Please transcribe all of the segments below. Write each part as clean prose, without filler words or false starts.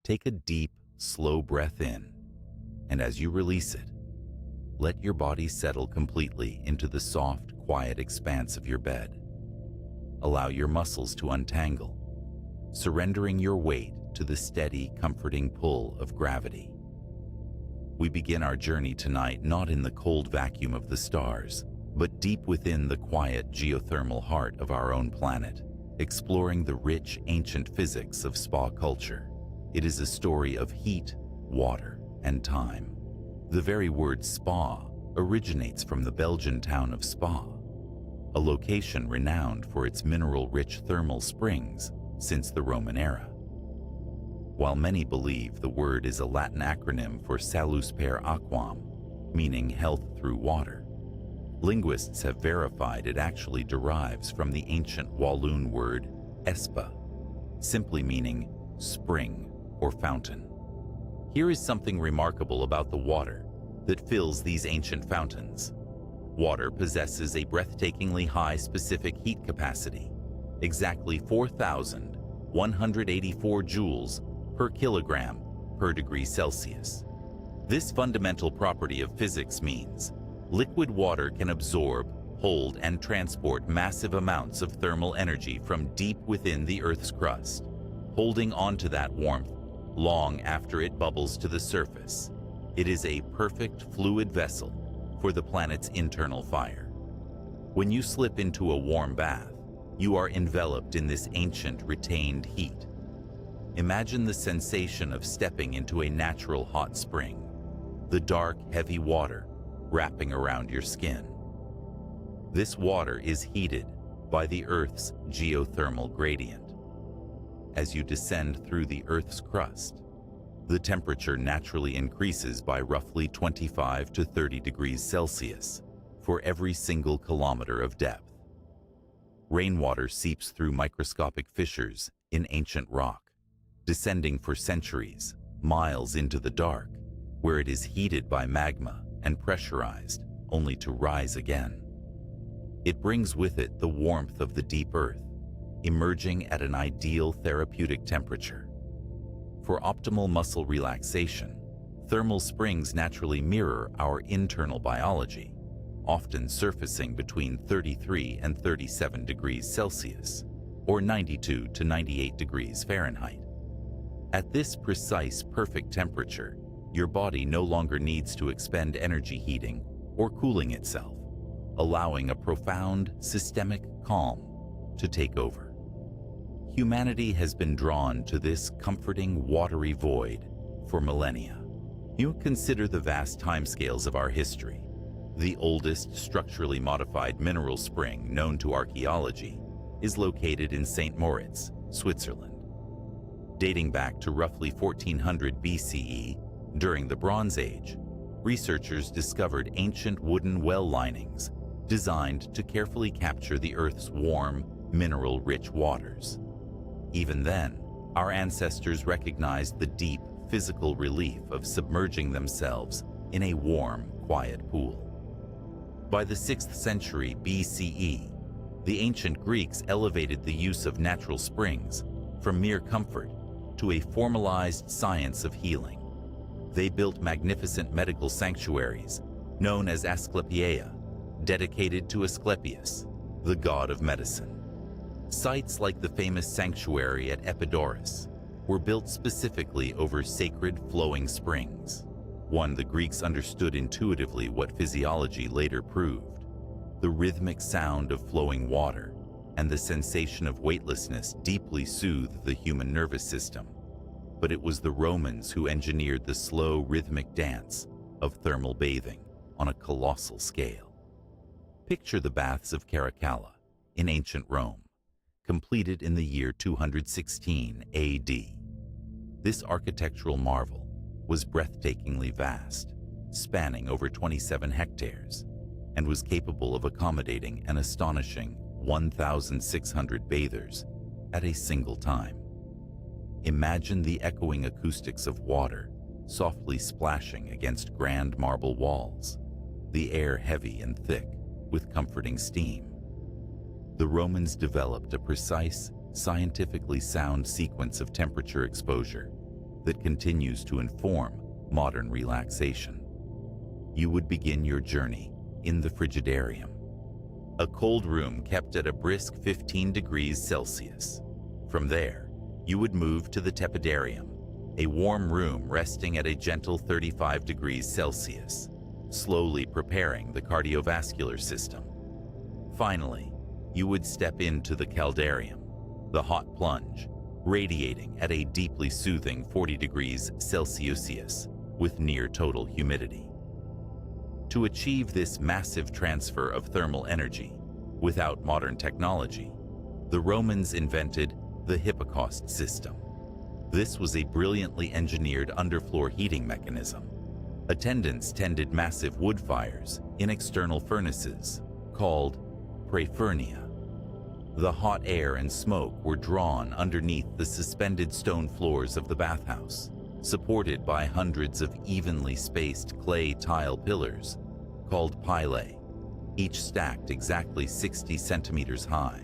Take a deep, slow breath in, and as you release it, let your body settle completely into the soft, quiet expanse of your bed. Allow your muscles to untangle, surrendering your weight to the steady, comforting pull of gravity. We begin our journey tonight not in the cold vacuum of the stars, but deep within the quiet geothermal heart of our own planet, exploring the rich, ancient physics of spa culture. It is a story of heat, water, and time. The very word spa originates from the Belgian town of Spa, a location renowned for its mineral-rich thermal springs since the Roman era. While many believe the word is a Latin acronym for salus per aquam, meaning health through water, linguists have verified it actually derives from the ancient Walloon word espa, simply meaning spring or fountain. Here is something remarkable about the water that fills these ancient fountains. Water possesses a breathtakingly high specific heat capacity, exactly 4,184 joules per kilogram per degree Celsius. This fundamental property of physics means liquid water can absorb, hold, and transport massive amounts of thermal energy from deep within the Earth's crust, holding onto that warmth long after it bubbles to the surface. It is a perfect fluid vessel for the planet's internal fire. When you slip into a warm bath, you are enveloped in this ancient retained heat. Imagine the sensation of stepping into a natural hot spring, the dark, heavy water wrapping around your skin. This water is heated by the Earth's geothermal gradient. As you descend through the Earth's crust, the temperature naturally increases by roughly 25 to 30 degrees Celsius for every single kilometer of depth. Rainwater seeps through microscopic fissures in ancient rock, descending for centuries, miles into the dark, where it is heated by magma and pressurized, only to rise again. It brings with it the warmth of the deep earth, emerging at an ideal therapeutic temperature. For optimal muscle relaxation, thermal springs naturally mirror our internal biology, often surfacing between 33 and 37 degrees Celsius, or 92 to 98 degrees Fahrenheit. At this precise, perfect temperature, your body no longer needs to expend energy heating or cooling itself, allowing a profound systemic calm to take over. Humanity has been drawn to this comforting, watery void for millennia. You consider the vast timescales of our history. The oldest structurally modified mineral spring known to archaeology is located in St. Moritz, Switzerland. Dating back to roughly 1400 BCE, during the Bronze Age, researchers discovered ancient wooden well linings designed to carefully capture the Earth's warm, mineral-rich waters. Even then, our ancestors recognized the deep, physical relief of submerging themselves in a warm, quiet pool. By the 6th century BCE, the ancient Greeks elevated the use of natural springs from mere comfort to a formalized science of healing. They built magnificent medical sanctuaries, known as Asclepia, dedicated to Asclepius, the god of medicine. Sites like the famous sanctuary at Epidaurus were built specifically over sacred flowing springs. One the Greeks understood intuitively what physiology later proved. The rhythmic sound of flowing water and the sensation of weightlessness deeply soothed the human nervous system. But it was the Romans who engineered the slow, rhythmic dance of thermal bathing on a colossal scale. Picture the baths of Caracalla in ancient Rome, completed in the year 216 AD. This architectural marvel was breathtakingly vast, spanning over 27 hectares, and was capable of accommodating an astonishing 1,600 bathers at a single time. Imagine the echoing acoustics of water softly splashing against grand marble walls, the air heavy and thick with comforting steam. The Romans developed a precise, scientifically sound sequence of temperature exposure that continues to inform modern relaxation. You would begin your journey in the frigidarium, a cold room kept at a brisk 15 degrees Celsius. From there, you would move to the tepidarium, a warm room resting at a gentle 35 degrees Celsius, slowly preparing the cardiovascular system. Finally, you would step into the caldarium, the hot plunge, radiating at a deeply soothing 40 degrees Celsius with near total humidity. To achieve this massive transfer of thermal energy without modern technology, the Romans invented the Hippocaust system. This was a brilliantly engineered underfloor heating mechanism. Attendants tended massive wood fires in external furnaces called praefurnia. The hot air and smoke were drawn underneath the suspended stone floors of the bathhouse, supported by hundreds of evenly spaced clay tile pillars called pilae, each stacked exactly 60 centimeters high.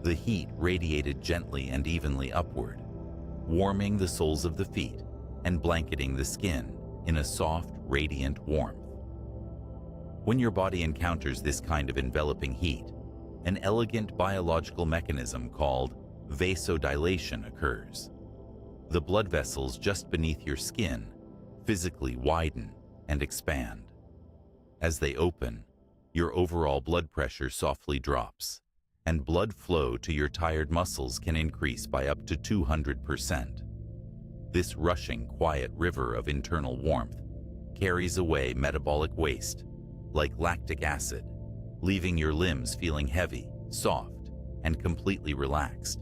The heat radiated gently and evenly upward, warming the soles of the feet and blanketing the skin in a soft, radiant warmth. When your body encounters this kind of enveloping heat, an elegant biological mechanism called vasodilation occurs. The blood vessels just beneath your skin physically widen and expand. As they open, your overall blood pressure softly drops, and blood flow to your tired muscles can increase by up to 200%. This rushing, quiet river of internal warmth carries away metabolic waste, like lactic acid, leaving your limbs feeling heavy, soft, and completely relaxed.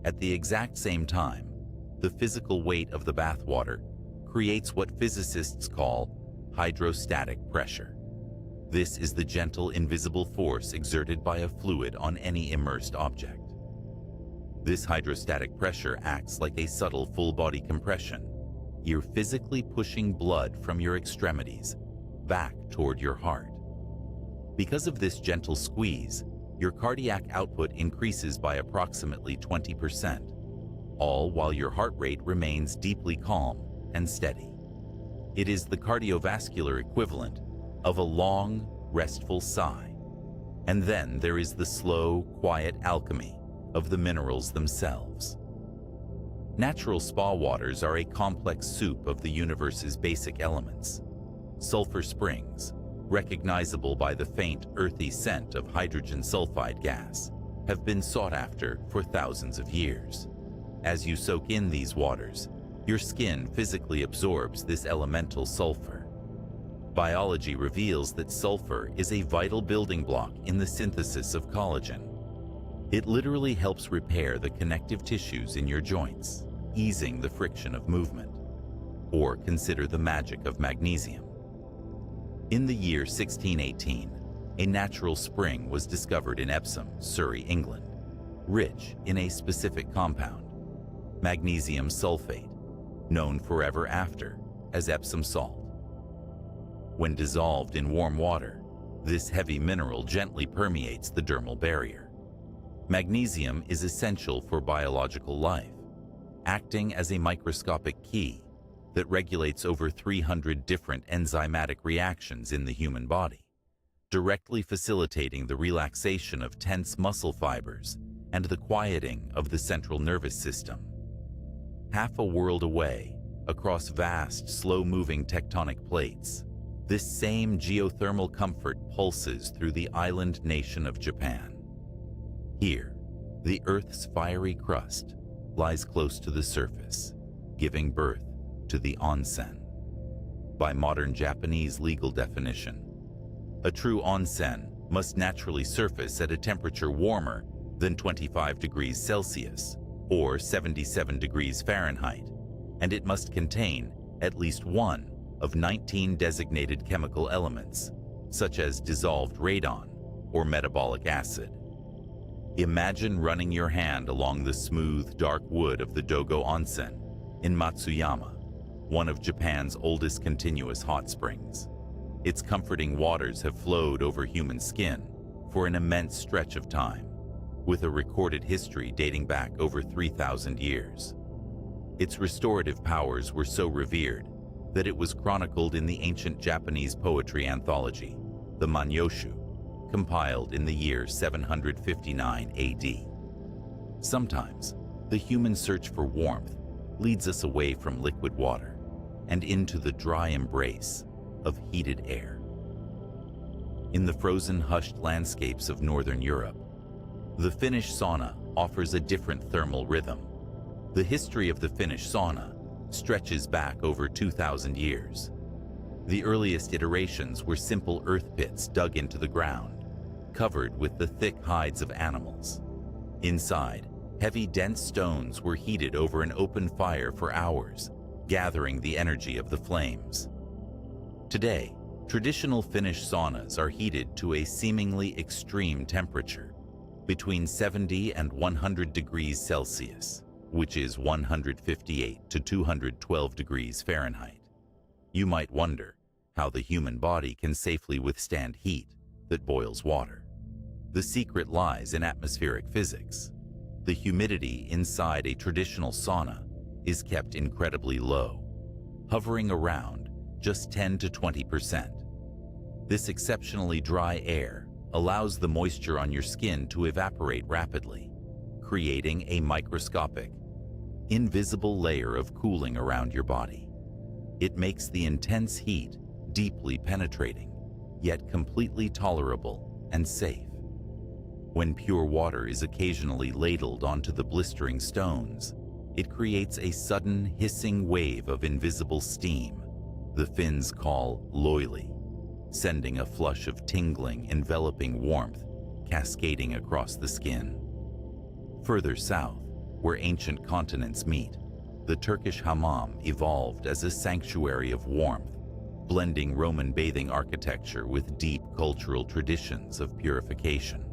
At the exact same time, the physical weight of the bathwater creates what physicists call hydrostatic pressure. This is the gentle, invisible force exerted by a fluid on any immersed object. This hydrostatic pressure acts like a subtle full-body compression. You're physically pushing blood from your extremities back toward your heart. Because of this gentle squeeze, your cardiac output increases by approximately 20%, all while your heart rate remains deeply calm and steady. It is the cardiovascular equivalent of a long, restful sigh. And then there is the slow, quiet alchemy of the minerals themselves. Natural spa waters are a complex soup of the universe's basic elements. Sulfur springs, recognizable by the faint, earthy scent of hydrogen sulfide gas, have been sought after for thousands of years. As you soak in these waters, your skin physically absorbs this elemental sulfur. Biology reveals that sulfur is a vital building block in the synthesis of collagen. It literally helps repair the connective tissues in your joints, easing the friction of movement. Or consider the magic of magnesium. In the year 1618, a natural spring was discovered in Epsom, Surrey, England, rich in a specific compound, magnesium sulfate, known forever after as Epsom salt. When dissolved in warm water, this heavy mineral gently permeates the dermal barrier. Magnesium is essential for biological life, acting as a microscopic key that regulates over 300 different enzymatic reactions in the human body, directly facilitating the relaxation of tense muscle fibers and the quieting of the central nervous system. Half a world away, across vast, slow-moving tectonic plates, this same geothermal comfort pulses through the island nation of Japan. Here, the Earth's fiery crust lies close to the surface, giving birth to the onsen. By modern Japanese legal definition, a true onsen must naturally surface at a temperature warmer than 25 degrees Celsius or 77 degrees Fahrenheit, and it must contain at least one of 19 designated chemical elements, such as dissolved radon or metabolic acid. Imagine running your hand along the smooth, dark wood of the Dogo Onsen in Matsuyama, one of Japan's oldest continuous hot springs. Its comforting waters have flowed over human skin for an immense stretch of time, with a recorded history dating back over 3,000 years. Its restorative powers were so revered that it was chronicled in the ancient Japanese poetry anthology, the Manyoshu, compiled in the year 759 AD. Sometimes, the human search for warmth leads us away from liquid water and into the dry embrace of heated air. In the frozen, hushed landscapes of Northern Europe, the Finnish sauna offers a different thermal rhythm. The history of the Finnish sauna stretches back over 2,000 years. The earliest iterations were simple earth pits dug into the ground, covered with the thick hides of animals. Inside, heavy, dense stones were heated over an open fire for hours, gathering the energy of the flames. Today, traditional Finnish saunas are heated to a seemingly extreme temperature, between 70 and 100 degrees Celsius, which is 158 to 212 degrees Fahrenheit. You might wonder how the human body can safely withstand heat that boils water. The secret lies in atmospheric physics. The humidity inside a traditional sauna is kept incredibly low, hovering around just 10 to 20%. This exceptionally dry air allows the moisture on your skin to evaporate rapidly, creating a microscopic, invisible layer of cooling around your body. It makes the intense heat deeply penetrating, yet completely tolerable and safe. When pure water is occasionally ladled onto the blistering stones, it creates a sudden hissing wave of invisible steam the Finns call loili, sending a flush of tingling, enveloping warmth cascading across the skin. Further south, where ancient continents meet, the Turkish hammam evolved as a sanctuary of warmth, blending Roman bathing architecture with deep cultural traditions of purification.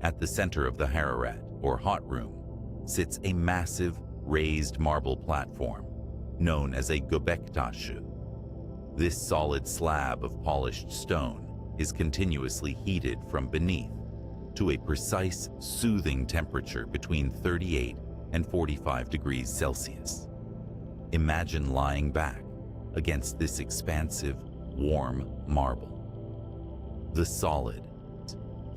At the center of the hararet, or hot room, sits a massive, raised marble platform, known as a göbektaşı. This solid slab of polished stone is continuously heated from beneath to a precise, soothing temperature between 38 and 45 degrees Celsius. Imagine lying back against this expansive, warm marble. The solid,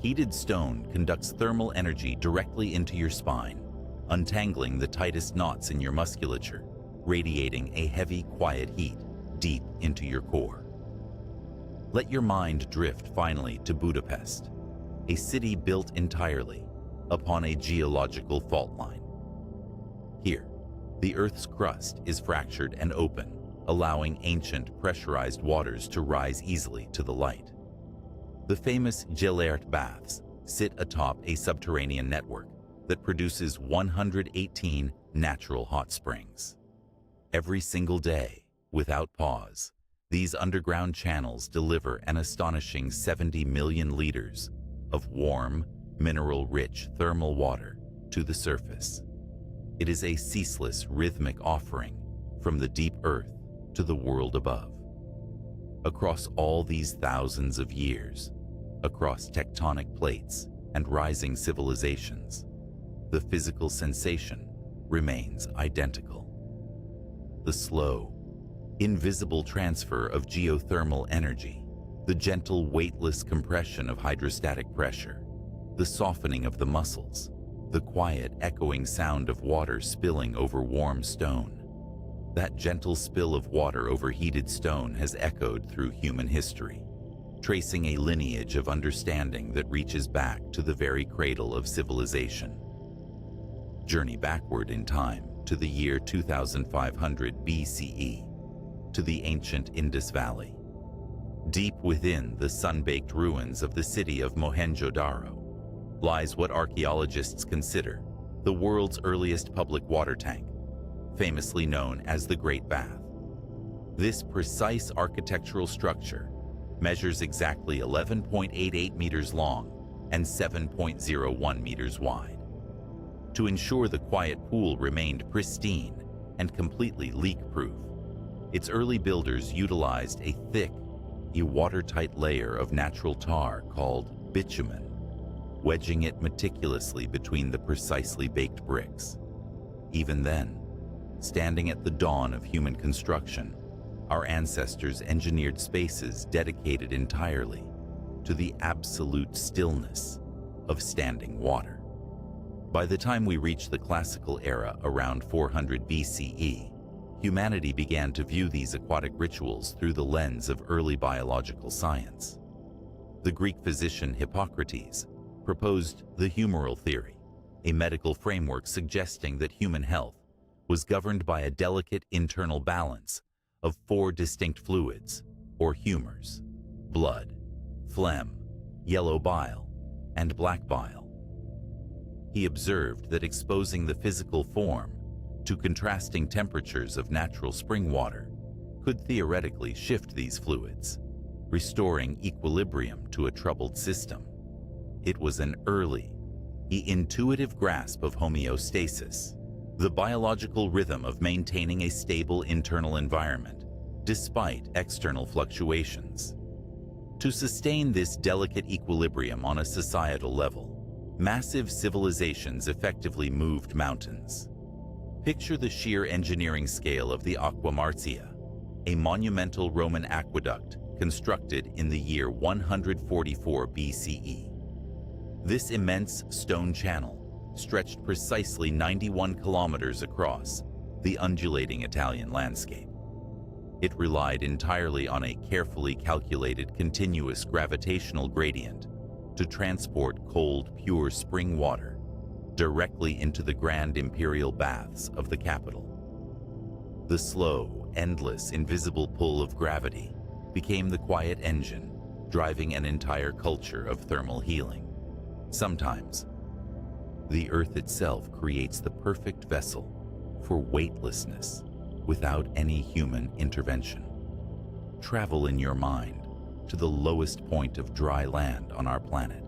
heated stone conducts thermal energy directly into your spine, untangling the tightest knots in your musculature, radiating a heavy, quiet heat deep into your core. Let your mind drift finally to Budapest, a city built entirely upon a geological fault line. Here, the Earth's crust is fractured and open, allowing ancient pressurized waters to rise easily to the light. The famous Gellert baths sit atop a subterranean network that produces 118 natural hot springs. Every single day, without pause, these underground channels deliver an astonishing 70 million liters of warm, mineral-rich thermal water to the surface. It is a ceaseless, rhythmic offering from the deep earth to the world above. Across all these thousands of years, across tectonic plates and rising civilizations, the physical sensation remains identical. The slow, invisible transfer of geothermal energy, the gentle, weightless compression of hydrostatic pressure, the softening of the muscles, the quiet, echoing sound of water spilling over warm stone. That gentle spill of water over heated stone has echoed through human history, tracing a lineage of understanding that reaches back to the very cradle of civilization. Journey backward in time to the year 2500 BCE, to the ancient Indus Valley. Deep within the sun-baked ruins of the city of Mohenjo-Daro lies what archaeologists consider the world's earliest public water tank, famously known as the Great Bath. This precise architectural structure measures exactly 11.88 meters long and 7.01 meters wide. To ensure the quiet pool remained pristine and completely leak-proof, its early builders utilized a thick, watertight layer of natural tar called bitumen, wedging it meticulously between the precisely baked bricks. Even then, Standing at the dawn of human construction, our ancestors engineered spaces dedicated entirely to the absolute stillness of standing water. By the time we reach the classical era around 400 BCE, humanity began to view these aquatic rituals through the lens of early biological science. The Greek physician Hippocrates proposed the humoral theory, a medical framework suggesting that human health was governed by a delicate internal balance of four distinct fluids, or humors: blood, phlegm, yellow bile, and black bile. He observed that exposing the physical form to contrasting temperatures of natural spring water could theoretically shift these fluids, restoring equilibrium to a troubled system. It was an early, intuitive grasp of homeostasis, the biological rhythm of maintaining a stable internal environment despite external fluctuations. To sustain this delicate equilibrium on a societal level, massive civilizations effectively moved mountains. Picture the sheer engineering scale of the Aqua Marcia, a monumental Roman aqueduct constructed in the year 144 BCE. This immense stone channel stretched precisely 91 kilometers across the undulating Italian landscape. It relied entirely on a carefully calculated continuous gravitational gradient to transport cold, pure spring water directly into the grand imperial baths of the capital. The slow, endless, invisible pull of gravity became the quiet engine driving an entire culture of thermal healing. Sometimes, the earth itself creates the perfect vessel for weightlessness without any human intervention. Travel in your mind to the lowest point of dry land on our planet,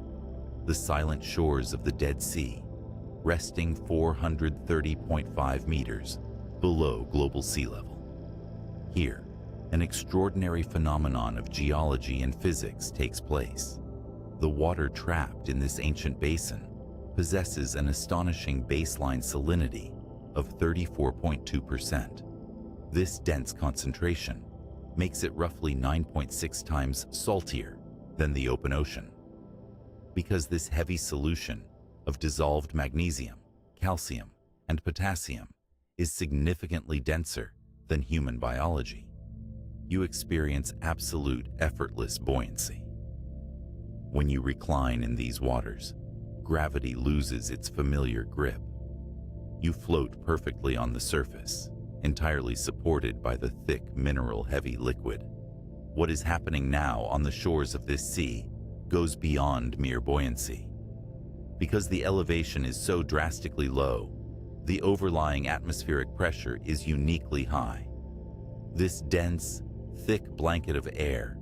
the silent shores of the Dead Sea, resting 430.5 meters below global sea level. Here, an extraordinary phenomenon of geology and physics takes place. The water trapped in this ancient basin possesses an astonishing baseline salinity of 34.2%. This dense concentration makes it roughly 9.6 times saltier than the open ocean. Because this heavy solution of dissolved magnesium, calcium, and potassium is significantly denser than human biology, you experience absolute effortless buoyancy. When you recline in these waters, gravity loses its familiar grip. You float perfectly on the surface, entirely supported by the thick, mineral-heavy liquid. What is happening now on the shores of this sea goes beyond mere buoyancy. Because the elevation is so drastically low, the overlying atmospheric pressure is uniquely high. This dense, thick blanket of air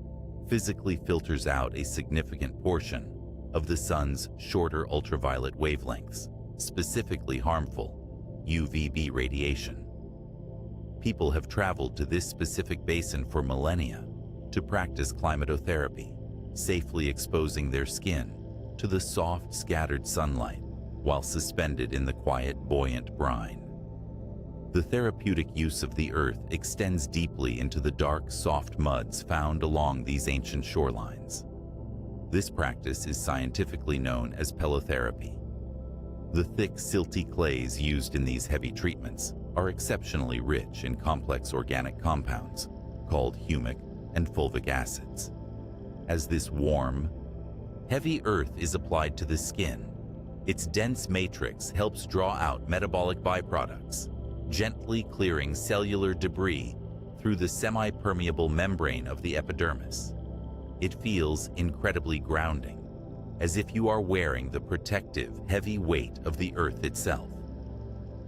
physically filters out a significant portion of the sun's shorter ultraviolet wavelengths, specifically harmful UVB radiation. People have traveled to this specific basin for millennia to practice climatotherapy, safely exposing their skin to the soft, scattered sunlight while suspended in the quiet, buoyant brine. The therapeutic use of the earth extends deeply into the dark, soft muds found along these ancient shorelines. This practice is scientifically known as pelotherapy. The thick, silty clays used in these heavy treatments are exceptionally rich in complex organic compounds called humic and fulvic acids. As this warm, heavy earth is applied to the skin, its dense matrix helps draw out metabolic byproducts, gently clearing cellular debris through the semi-permeable membrane of the epidermis. It feels incredibly grounding, as if you are wearing the protective, heavy weight of the earth itself.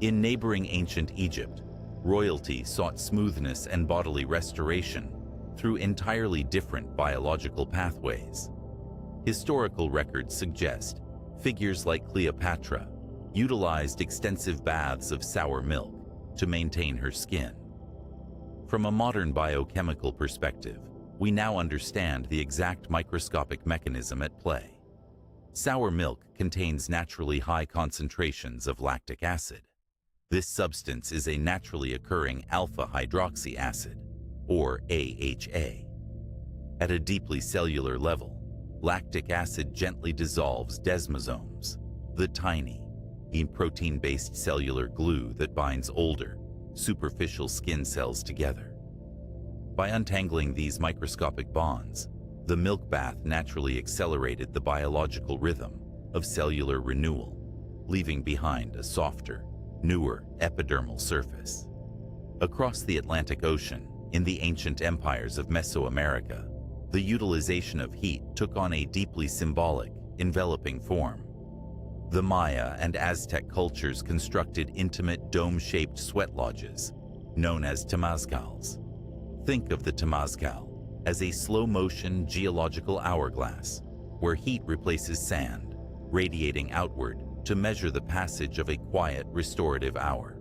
In neighboring ancient Egypt, royalty sought smoothness and bodily restoration through entirely different biological pathways. Historical records suggest figures like Cleopatra utilized extensive baths of sour milk to maintain her skin. From a modern biochemical perspective, we now understand the exact microscopic mechanism at play. Sour milk contains naturally high concentrations of lactic acid. This substance is a naturally occurring alpha hydroxy acid, or AHA. At a deeply cellular level, lactic acid gently dissolves desmosomes, the tiny, protein-based cellular glue that binds older, superficial skin cells together. By untangling these microscopic bonds, the milk bath naturally accelerated the biological rhythm of cellular renewal, leaving behind a softer, newer epidermal surface. Across the Atlantic Ocean, in the ancient empires of Mesoamerica, the utilization of heat took on a deeply symbolic, enveloping form. The Maya and Aztec cultures constructed intimate dome-shaped sweat lodges, known as temazcals. Think of the temazcal as a slow-motion geological hourglass, where heat replaces sand, radiating outward to measure the passage of a quiet, restorative hour.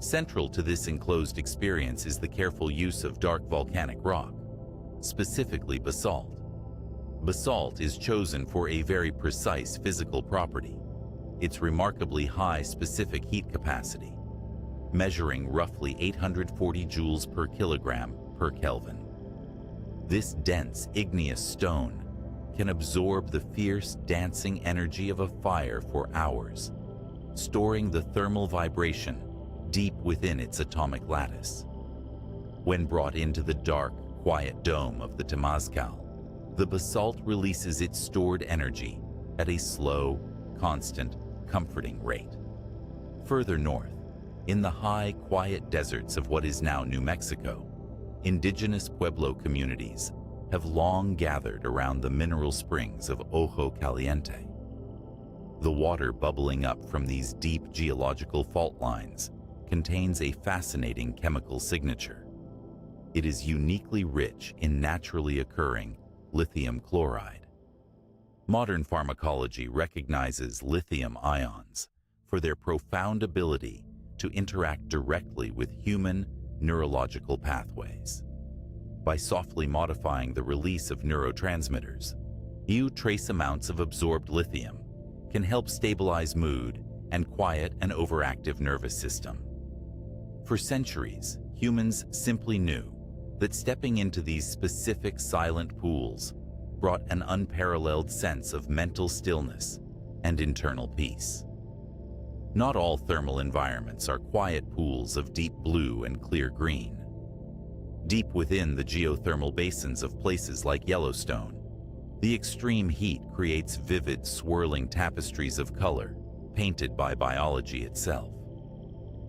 Central to this enclosed experience is the careful use of dark volcanic rock, specifically basalt. Basalt is chosen for a very precise physical property, its remarkably high specific heat capacity, measuring roughly 840 joules per kilogram per Kelvin. This dense igneous stone can absorb the fierce dancing energy of a fire for hours, storing the thermal vibration deep within its atomic lattice. When brought into the dark, quiet dome of the temazcal, the basalt releases its stored energy at a slow, constant, comforting rate. Further north, in the high, quiet deserts of what is now New Mexico, indigenous Pueblo communities have long gathered around the mineral springs of Ojo Caliente. The water bubbling up from these deep geological fault lines contains a fascinating chemical signature. It is uniquely rich in naturally occurring lithium chloride. Modern pharmacology recognizes lithium ions for their profound ability to interact directly with human neurological pathways. By softly modifying the release of neurotransmitters, trace amounts of absorbed lithium can help stabilize mood and quiet an overactive nervous system. For centuries, humans simply knew that stepping into these specific silent pools brought an unparalleled sense of mental stillness and internal peace. Not all thermal environments are quiet pools of deep blue and clear green. Deep within the geothermal basins of places like Yellowstone, the extreme heat creates vivid, swirling tapestries of color painted by biology itself.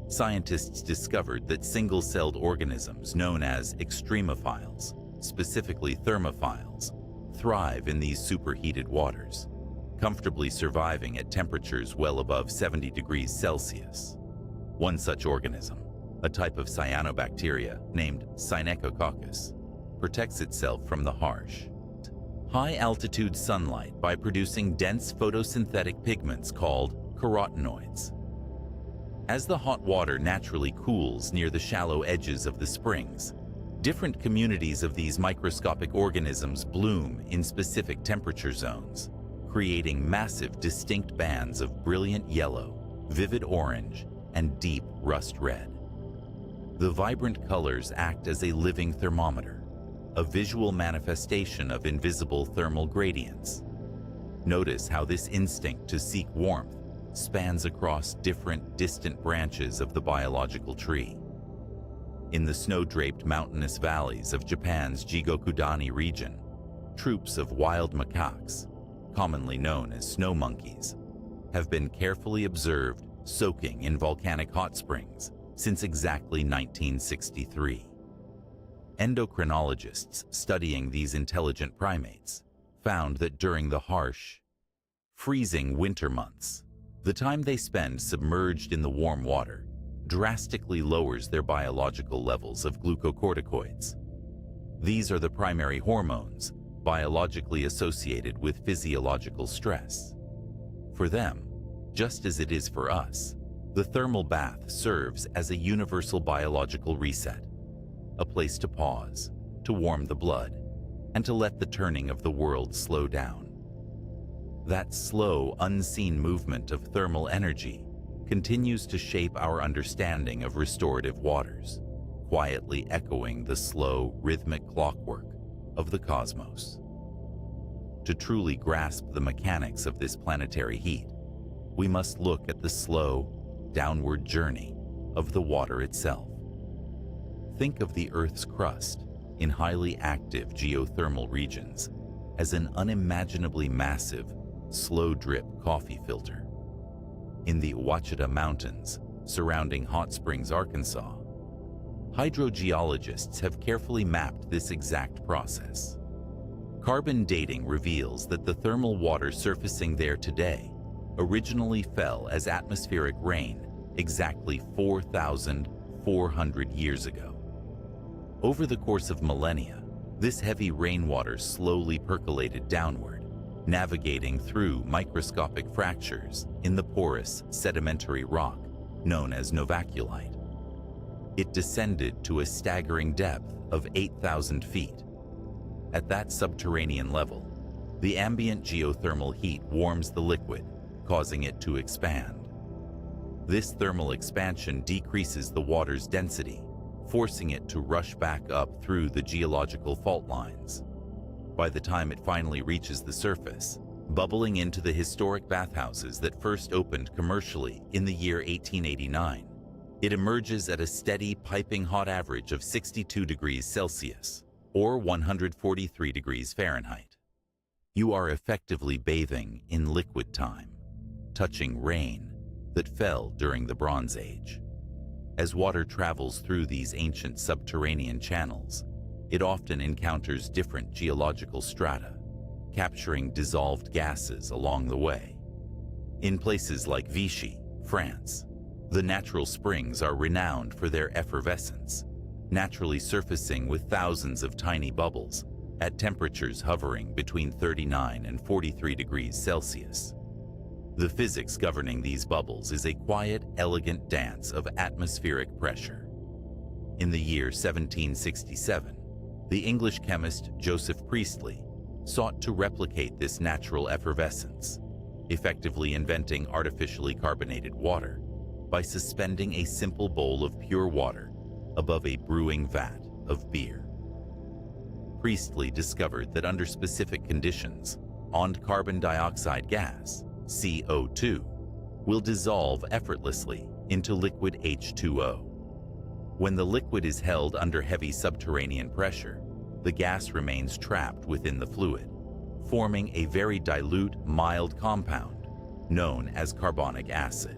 Scientists discovered that single-celled organisms known as extremophiles, specifically thermophiles, thrive in these superheated waters, comfortably surviving at temperatures well above 70 degrees Celsius. One such organism, a type of cyanobacteria named Synechococcus, protects itself from the harsh, high-altitude sunlight by producing dense photosynthetic pigments called carotenoids. As the hot water naturally cools near the shallow edges of the springs, different communities of these microscopic organisms bloom in specific temperature zones, creating massive, distinct bands of brilliant yellow, vivid orange, and deep rust red. The vibrant colors act as a living thermometer, a visual manifestation of invisible thermal gradients. Notice how this instinct to seek warmth spans across different, distant branches of the biological tree. In the snow-draped mountainous valleys of Japan's Jigokudani region, troops of wild macaques, commonly known as snow monkeys, have been carefully observed soaking in volcanic hot springs since exactly 1963. Endocrinologists studying these intelligent primates found that during the harsh, freezing winter months, the time they spend submerged in the warm water drastically lowers their biological levels of glucocorticoids. These are the primary hormones biologically associated with physiological stress. For them, just as it is for us, the thermal bath serves as a universal biological reset, a place to pause, to warm the blood, and to let the turning of the world slow down. That slow, unseen movement of thermal energy continues to shape our understanding of restorative waters, quietly echoing the slow, rhythmic clockwork of the cosmos. To truly grasp the mechanics of this planetary heat, we must look at the slow, downward journey of the water itself. Think of the Earth's crust in highly active geothermal regions as an unimaginably massive, slow-drip coffee filter. In the Ouachita Mountains, surrounding Hot Springs, Arkansas, hydrogeologists have carefully mapped this exact process. Carbon dating reveals that the thermal water surfacing there today originally fell as atmospheric rain exactly 4,400 years ago. Over the course of millennia, this heavy rainwater slowly percolated downward, navigating through microscopic fractures in the porous sedimentary rock known as novaculite. It descended to a staggering depth of 8,000 feet. At that subterranean level, the ambient geothermal heat warms the liquid, causing it to expand. This thermal expansion decreases the water's density, forcing it to rush back up through the geological fault lines. By the time it finally reaches the surface, bubbling into the historic bathhouses that first opened commercially in the year 1889, it emerges at a steady piping hot average of 62 degrees Celsius, or 143 degrees Fahrenheit. You are effectively bathing in liquid time, touching rain that fell during the Bronze Age. As water travels through these ancient subterranean channels, it often encounters different geological strata, capturing dissolved gases along the way. In places like Vichy, France, the natural springs are renowned for their effervescence, naturally surfacing with thousands of tiny bubbles at temperatures hovering between 39 and 43 degrees Celsius. The physics governing these bubbles is a quiet, elegant dance of atmospheric pressure. In the year 1767, the English chemist Joseph Priestley sought to replicate this natural effervescence, effectively inventing artificially carbonated water by suspending a simple bowl of pure water above a brewing vat of beer. Priestley discovered that under specific conditions, carbon dioxide gas, CO2, will dissolve effortlessly into liquid H2O. When the liquid is held under heavy subterranean pressure, the gas remains trapped within the fluid, forming a very dilute, mild compound known as carbonic acid.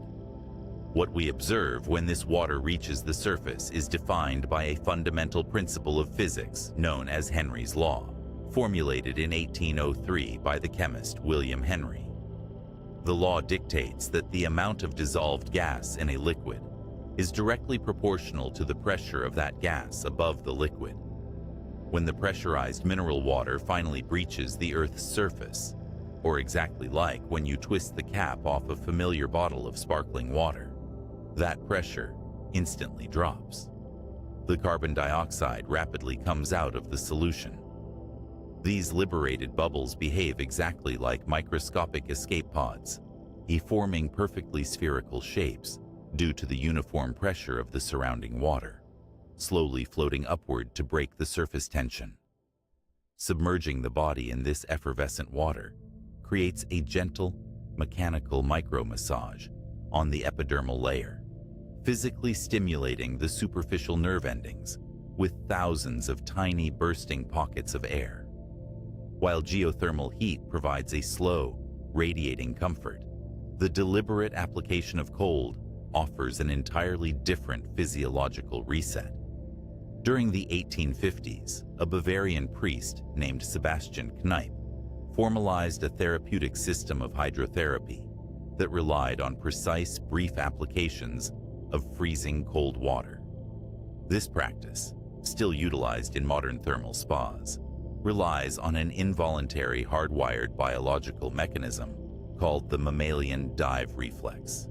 What we observe when this water reaches the surface is defined by a fundamental principle of physics known as Henry's law, formulated in 1803 by the chemist William Henry. The law dictates that the amount of dissolved gas in a liquid is directly proportional to the pressure of that gas above the liquid. When the pressurized mineral water finally breaches the Earth's surface, or exactly like when you twist the cap off a familiar bottle of sparkling water, that pressure instantly drops. The carbon dioxide rapidly comes out of the solution. These liberated bubbles behave exactly like microscopic escape pods, forming perfectly spherical shapes due to the uniform pressure of the surrounding water, slowly floating upward to break the surface tension. Submerging the body in this effervescent water creates a gentle, mechanical micro-massage on the epidermal layer, physically stimulating the superficial nerve endings with thousands of tiny bursting pockets of air. While geothermal heat provides a slow, radiating comfort, the deliberate application of cold offers an entirely different physiological reset. During the 1850s, a Bavarian priest named Sebastian Kneipp formalized a therapeutic system of hydrotherapy that relied on precise, brief applications of freezing cold water. This practice, still utilized in modern thermal spas, relies on an involuntary hardwired biological mechanism called the mammalian dive reflex.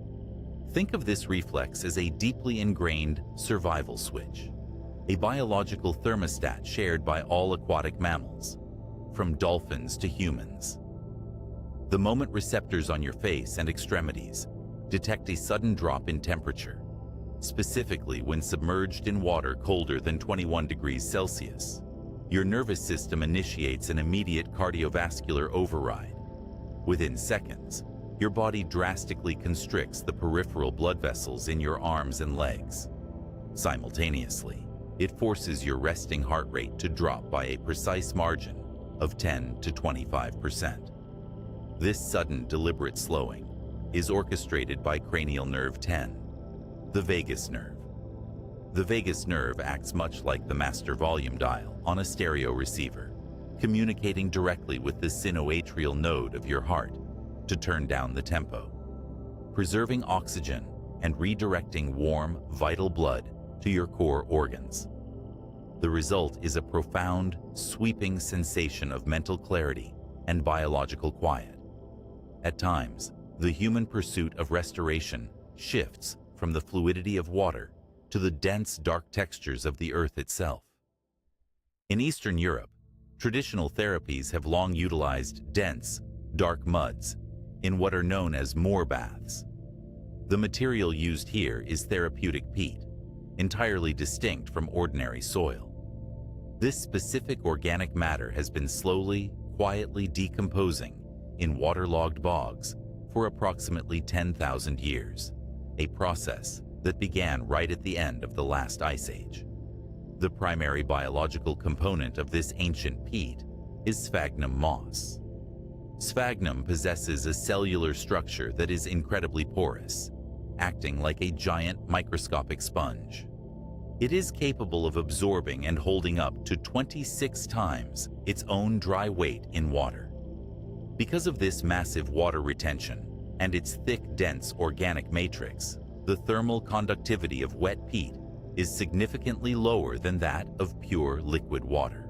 Think of this reflex as a deeply ingrained survival switch, a biological thermostat shared by all aquatic mammals, from dolphins to humans. The moment receptors on your face and extremities detect a sudden drop in temperature, specifically when submerged in water colder than 21 degrees Celsius. Your nervous system initiates an immediate cardiovascular override. Within seconds, your body drastically constricts the peripheral blood vessels in your arms and legs. Simultaneously, it forces your resting heart rate to drop by a precise margin of 10 to 25%. This sudden, deliberate slowing is orchestrated by cranial nerve 10, the vagus nerve. The vagus nerve acts much like the master volume dial on a stereo receiver, communicating directly with the sinoatrial node of your heart to turn down the tempo, preserving oxygen and redirecting warm, vital blood to your core organs. The result is a profound, sweeping sensation of mental clarity and biological quiet. At times, the human pursuit of restoration shifts from the fluidity of water to the dense, dark textures of the earth itself. In Eastern Europe, traditional therapies have long utilized dense, dark muds in what are known as moor baths. The material used here is therapeutic peat, entirely distinct from ordinary soil. This specific organic matter has been slowly, quietly decomposing in waterlogged bogs for approximately 10,000 years, a process that began right at the end of the last ice age. The primary biological component of this ancient peat is sphagnum moss. Sphagnum possesses a cellular structure that is incredibly porous, acting like a giant microscopic sponge. It is capable of absorbing and holding up to 26 times its own dry weight in water. Because of this massive water retention and its thick, dense organic matrix, the thermal conductivity of wet peat is significantly lower than that of pure liquid water.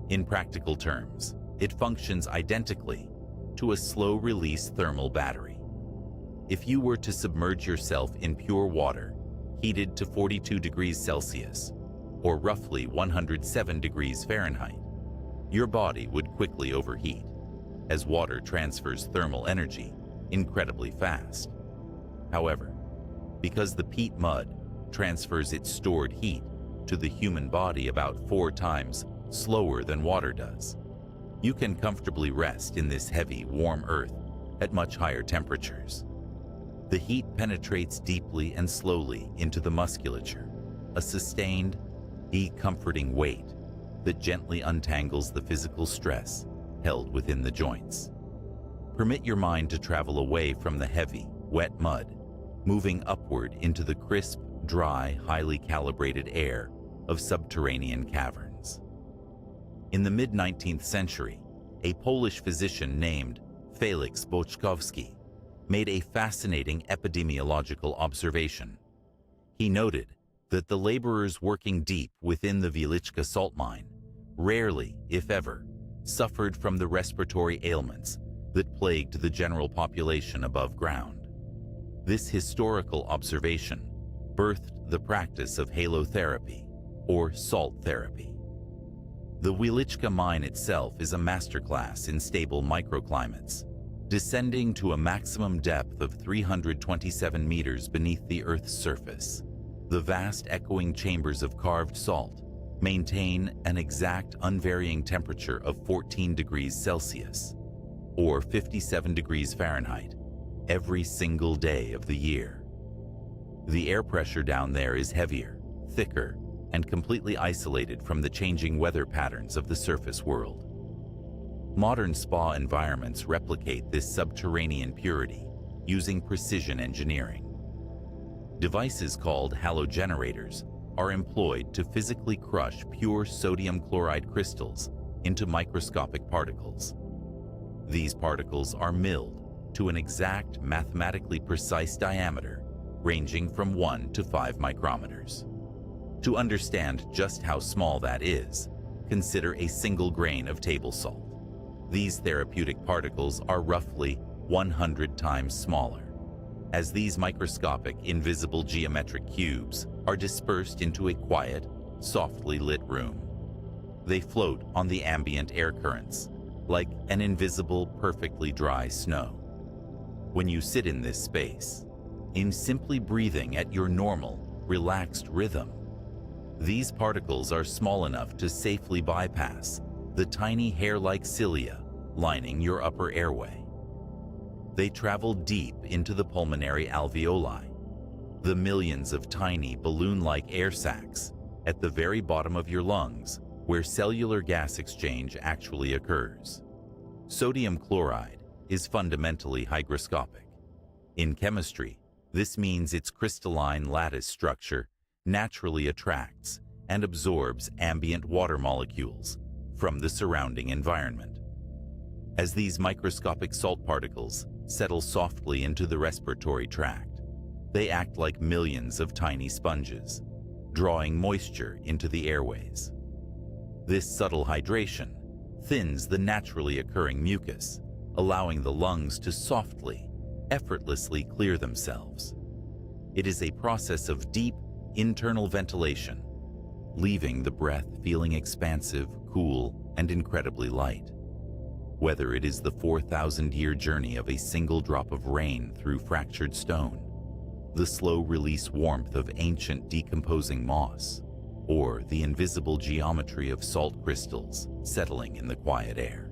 In practical terms, it functions identically to a slow-release thermal battery. If you were to submerge yourself in pure water, heated to 42 degrees Celsius, or roughly 107 degrees Fahrenheit, your body would quickly overheat, as water transfers thermal energy incredibly fast. However, because the peat mud transfers its stored heat to the human body about 4 times slower than water does, you can comfortably rest in this heavy, warm earth at much higher temperatures. The heat penetrates deeply and slowly into the musculature, a sustained, decomforting weight that gently untangles the physical stress held within the joints. Permit your mind to travel away from the heavy, wet mud, moving upward into the crisp, dry, highly calibrated air of subterranean caverns. In the mid-19th century, a Polish physician named Felix Boczkowski made a fascinating epidemiological observation. He noted that the laborers working deep within the Wieliczka salt mine rarely, if ever, suffered from the respiratory ailments that plagued the general population above ground. This historical observation birthed the practice of halotherapy, or salt therapy. The Wieliczka mine itself is a masterclass in stable microclimates, descending to a maximum depth of 327 meters beneath the Earth's surface. The vast echoing chambers of carved salt maintain an exact unvarying temperature of 14 degrees Celsius, or 57 degrees Fahrenheit, every single day of the year. The air pressure down there is heavier, thicker, and completely isolated from the changing weather patterns of the surface world. Modern spa environments replicate this subterranean purity using precision engineering. Devices called halogenerators are employed to physically crush pure sodium chloride crystals into microscopic particles. These particles are milled to an exact mathematically precise diameter ranging from 1 to 5 micrometers. To understand just how small that is, consider a single grain of table salt. These therapeutic particles are roughly 100 times smaller. As these microscopic, invisible geometric cubes are dispersed into a quiet, softly lit room, they float on the ambient air currents like an invisible, perfectly dry snow. When you sit in this space, in simply breathing at your normal, relaxed rhythm. These particles are small enough to safely bypass the tiny hair-like cilia lining your upper airway. They travel deep into the pulmonary alveoli, the millions of tiny balloon-like air sacs at the very bottom of your lungs where cellular gas exchange actually occurs. Sodium chloride is fundamentally hygroscopic. In chemistry, this means its crystalline lattice structure naturally attracts and absorbs ambient water molecules from the surrounding environment. As these microscopic salt particles settle softly into the respiratory tract, they act like millions of tiny sponges, drawing moisture into the airways. This subtle hydration thins the naturally occurring mucus, allowing the lungs to softly, effortlessly clear themselves. It is a process of deep, internal ventilation, leaving the breath feeling expansive, cool, and incredibly light. Whether it is the 4,000-year journey of a single drop of rain through fractured stone, the slow-release warmth of ancient decomposing moss, or the invisible geometry of salt crystals settling in the quiet air,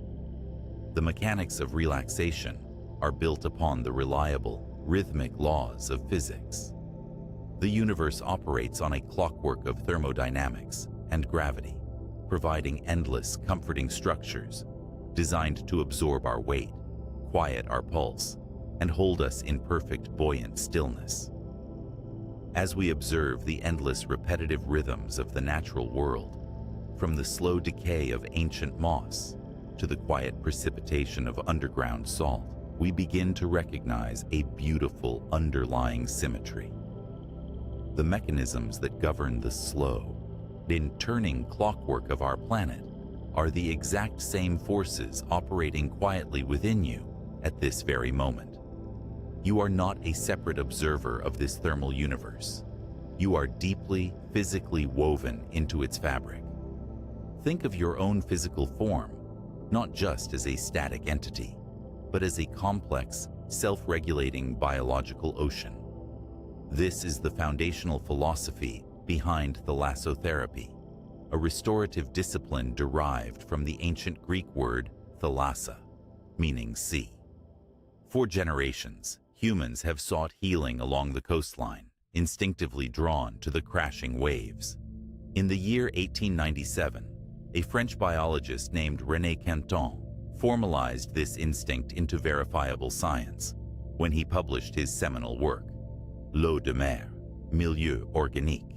the mechanics of relaxation are built upon the reliable, rhythmic laws of physics. The universe operates on a clockwork of thermodynamics and gravity, providing endless, comforting structures designed to absorb our weight, quiet our pulse, and hold us in perfect, buoyant stillness. As we observe the endless, repetitive rhythms of the natural world, from the slow decay of ancient moss to the quiet precipitation of underground salt, we begin to recognize a beautiful underlying symmetry. The mechanisms that govern the slow, turning clockwork of our planet are the exact same forces operating quietly within you at this very moment. You are not a separate observer of this thermal universe. You are deeply, physically woven into its fabric. Think of your own physical form, not just as a static entity, but as a complex, self-regulating biological ocean. This is the foundational philosophy behind thalassotherapy, a restorative discipline derived from the ancient Greek word thalassa, meaning sea. For generations, humans have sought healing along the coastline, instinctively drawn to the crashing waves. In the year 1897, a French biologist named René Quinton formalized this instinct into verifiable science when he published his seminal work, L'eau de mer, milieu organique.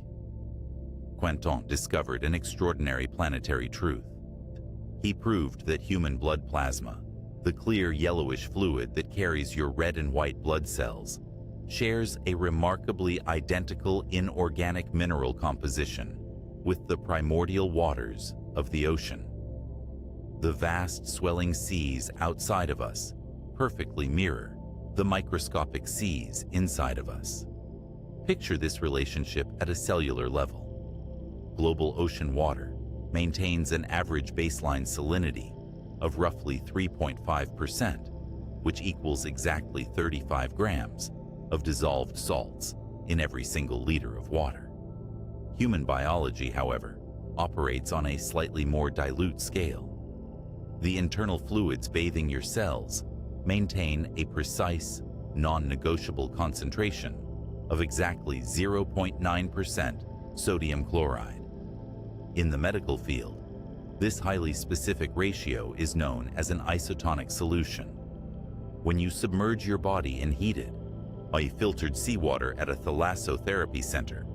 Quinton discovered an extraordinary planetary truth. He proved that human blood plasma, the clear yellowish fluid that carries your red and white blood cells, shares a remarkably identical inorganic mineral composition with the primordial waters of the ocean. The vast swelling seas outside of us perfectly mirror the microscopic seas inside of us. Picture this relationship at a cellular level. Global ocean water maintains an average baseline salinity of roughly 3.5%, which equals exactly 35 grams of dissolved salts in every single liter of water. Human biology, however, operates on a slightly more dilute scale. The internal fluids bathing your cells maintain a precise, non-negotiable concentration of exactly 0.9% sodium chloride. In the medical field, this highly specific ratio is known as an isotonic solution. When you submerge your body in heated, filtered seawater at a thalassotherapy center,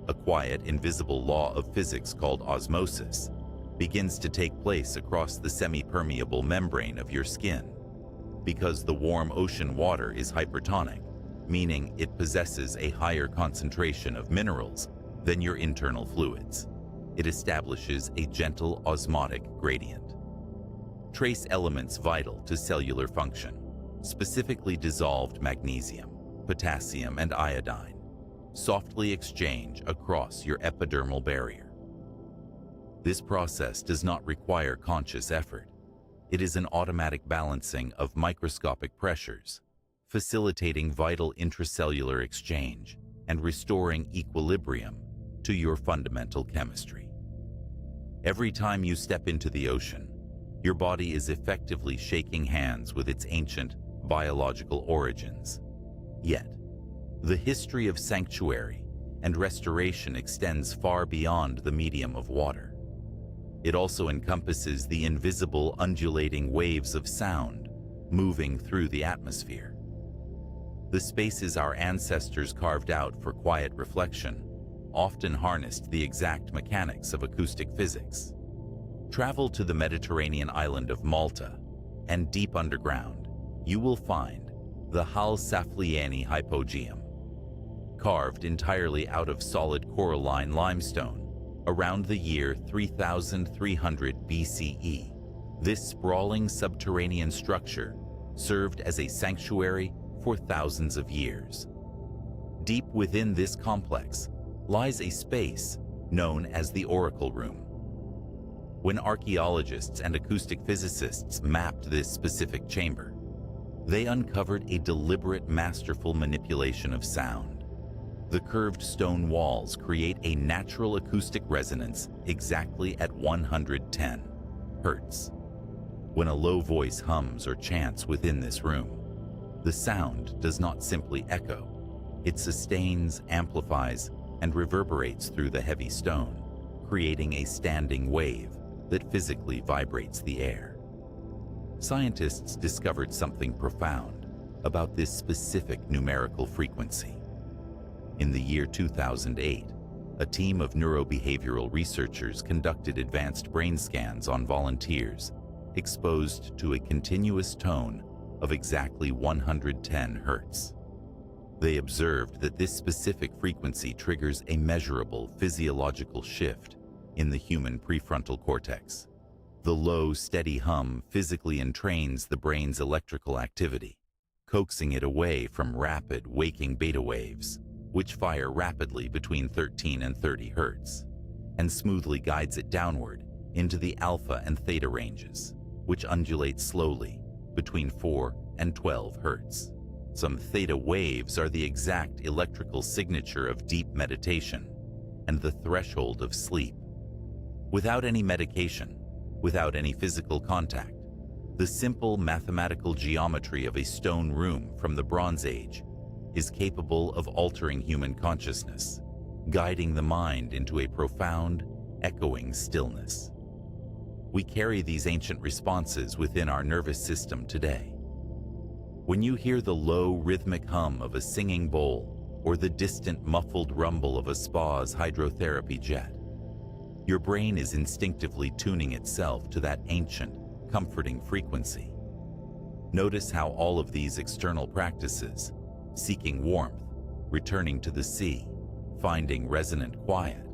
a quiet, invisible law of physics called osmosis begins to take place across the semi-permeable membrane of your skin. Because the warm ocean water is hypertonic, meaning it possesses a higher concentration of minerals than your internal fluids, it establishes a gentle osmotic gradient. Trace elements vital to cellular function, specifically dissolved magnesium, potassium, and iodine, softly exchange across your epidermal barrier. This process does not require conscious effort. It is an automatic balancing of microscopic pressures, facilitating vital intracellular exchange and restoring equilibrium to your fundamental chemistry. Every time you step into the ocean, your body is effectively shaking hands with its ancient biological origins. Yet, the history of sanctuary and restoration extends far beyond the medium of water. It also encompasses the invisible undulating waves of sound moving through the atmosphere. The spaces our ancestors carved out for quiet reflection often harnessed the exact mechanics of acoustic physics. Travel to the Mediterranean island of Malta, and deep underground, you will find the Hal Saflieni hypogeum. Carved entirely out of solid coralline limestone, around the year 3300 BCE, this sprawling subterranean structure served as a sanctuary for thousands of years. Deep within this complex lies a space known as the Oracle Room. When archaeologists and acoustic physicists mapped this specific chamber, they uncovered a deliberate, masterful manipulation of sound. The curved stone walls create a natural acoustic resonance exactly at 110 Hertz. When a low voice hums or chants within this room, the sound does not simply echo. It sustains, amplifies, and reverberates through the heavy stone, creating a standing wave that physically vibrates the air. Scientists discovered something profound about this specific numerical frequency. In the year 2008, a team of neurobehavioral researchers conducted advanced brain scans on volunteers exposed to a continuous tone of exactly 110 Hertz. They observed that this specific frequency triggers a measurable physiological shift in the human prefrontal cortex. The low, steady hum physically entrains the brain's electrical activity, coaxing it away from rapid, waking beta waves, which fire rapidly between 13 and 30 Hertz, and smoothly guides it downward into the alpha and theta ranges, which undulate slowly between 4 and 12 Hertz. Some theta waves are the exact electrical signature of deep meditation and the threshold of sleep. Without any medication, without any physical contact, the simple mathematical geometry of a stone room from the Bronze Age is capable of altering human consciousness, guiding the mind into a profound, echoing stillness. We carry these ancient responses within our nervous system today. When you hear the low, rhythmic hum of a singing bowl or the distant, muffled rumble of a spa's hydrotherapy jet, your brain is instinctively tuning itself to that ancient, comforting frequency. Notice how all of these external practices, seeking warmth, returning to the sea, finding resonant quiet,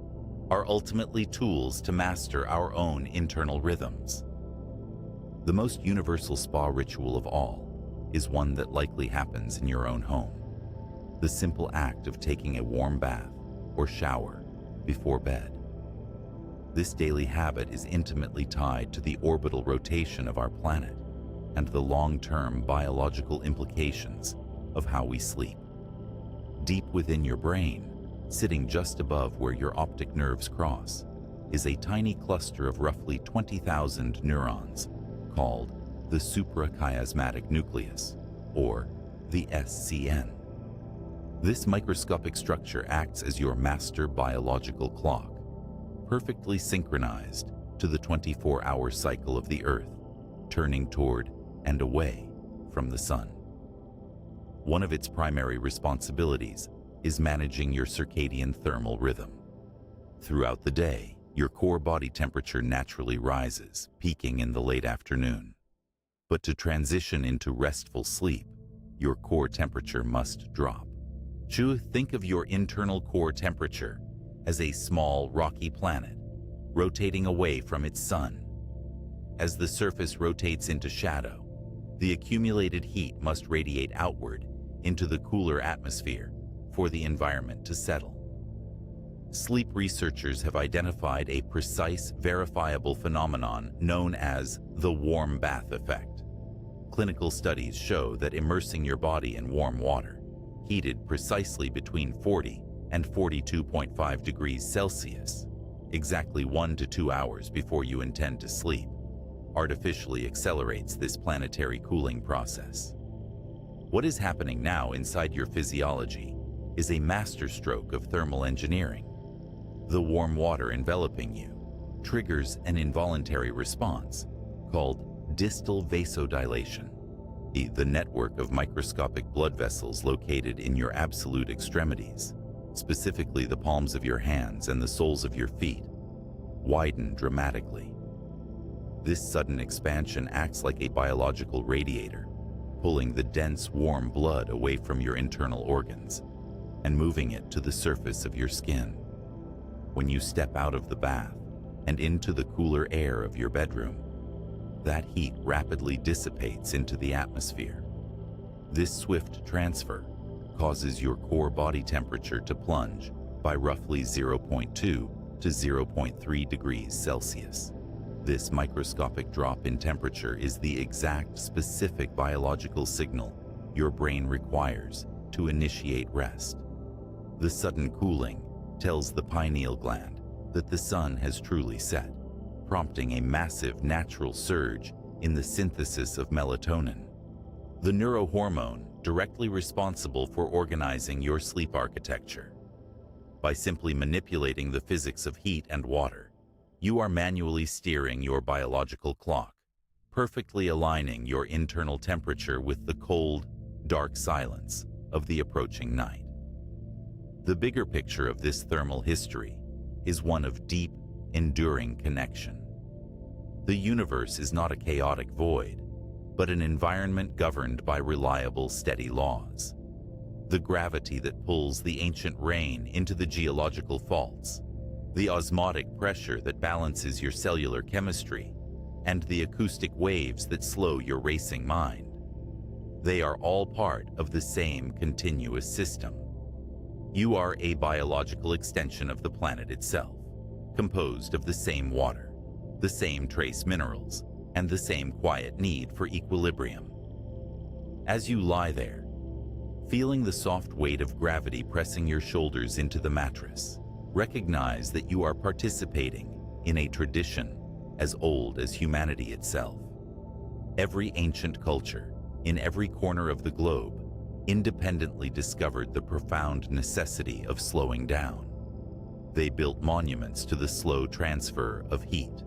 are ultimately tools to master our own internal rhythms. The most universal spa ritual of all is one that likely happens in your own home. The simple act of taking a warm bath or shower before bed. This daily habit is intimately tied to the orbital rotation of our planet and the long-term biological implications of how we sleep. Deep within your brain, sitting just above where your optic nerves cross, is a tiny cluster of roughly 20,000 neurons called the suprachiasmatic nucleus, or the SCN. This microscopic structure acts as your master biological clock, perfectly synchronized to the 24-hour cycle of the Earth, turning toward and away from the sun. One of its primary responsibilities is managing your circadian thermal rhythm. Throughout the day, your core body temperature naturally rises, peaking in the late afternoon. But to transition into restful sleep, your core temperature must drop. Think of your internal core temperature as a small, rocky planet rotating away from its sun. As the surface rotates into shadow, the accumulated heat must radiate outward into the cooler atmosphere for the environment to settle. Sleep researchers have identified a precise, verifiable phenomenon known as the warm bath effect. Clinical studies show that immersing your body in warm water, heated precisely between 40 and 42.5 degrees Celsius, exactly 1 to 2 hours before you intend to sleep, artificially accelerates this planetary cooling process. What is happening now inside your physiology is a masterstroke of thermal engineering. The warm water enveloping you triggers an involuntary response called distal vasodilation, the network of microscopic blood vessels located in your absolute extremities, specifically the palms of your hands and the soles of your feet, widen dramatically. This sudden expansion acts like a biological radiator, pulling the dense, warm blood away from your internal organs and moving it to the surface of your skin. When you step out of the bath and into the cooler air of your bedroom, that heat rapidly dissipates into the atmosphere. This swift transfer causes your core body temperature to plunge by roughly 0.2 to 0.3 degrees Celsius. This microscopic drop in temperature is the exact specific biological signal your brain requires to initiate rest. The sudden cooling tells the pineal gland that the sun has truly set, prompting a massive natural surge in the synthesis of melatonin, the neurohormone directly responsible for organizing your sleep architecture. By simply manipulating the physics of heat and water, you are manually steering your biological clock, perfectly aligning your internal temperature with the cold, dark silence of the approaching night. The bigger picture of this thermal history is one of deep, enduring connection. The universe is not a chaotic void, but an environment governed by reliable, steady laws. The gravity that pulls the ancient rain into the geological faults, the osmotic pressure that balances your cellular chemistry, and the acoustic waves that slow your racing mind. They are all part of the same continuous system. You are a biological extension of the planet itself, composed of the same water, the same trace minerals, and the same quiet need for equilibrium. As you lie there, feeling the soft weight of gravity pressing your shoulders into the mattress, recognize that you are participating in a tradition as old as humanity itself. Every ancient culture, in every corner of the globe, independently discovered the profound necessity of slowing down. They built monuments to the slow transfer of heat.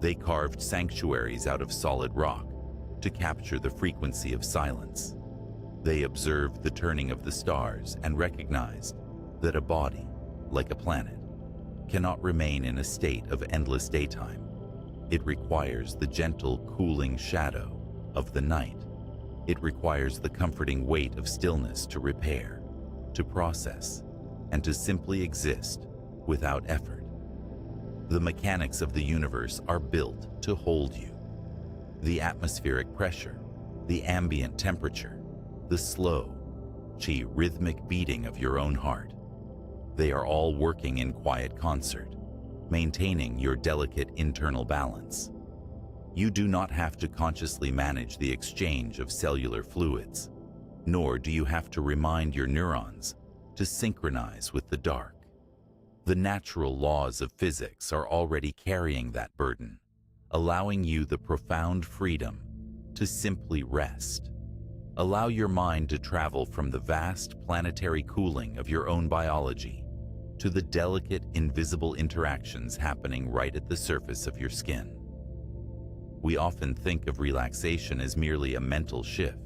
They carved sanctuaries out of solid rock to capture the frequency of silence. They observed the turning of the stars and recognized that a body, like a planet, cannot remain in a state of endless daytime. It requires the gentle, cooling shadow of the night. It requires the comforting weight of stillness to repair, to process, and to simply exist without effort. The mechanics of the universe are built to hold you. The atmospheric pressure, the ambient temperature, the slow, rhythmic beating of your own heart. They are all working in quiet concert, maintaining your delicate internal balance. You do not have to consciously manage the exchange of cellular fluids, nor do you have to remind your neurons to synchronize with the dark. The natural laws of physics are already carrying that burden, allowing you the profound freedom to simply rest. Allow your mind to travel from the vast planetary cooling of your own biology to the delicate, invisible interactions happening right at the surface of your skin. We often think of relaxation as merely a mental shift,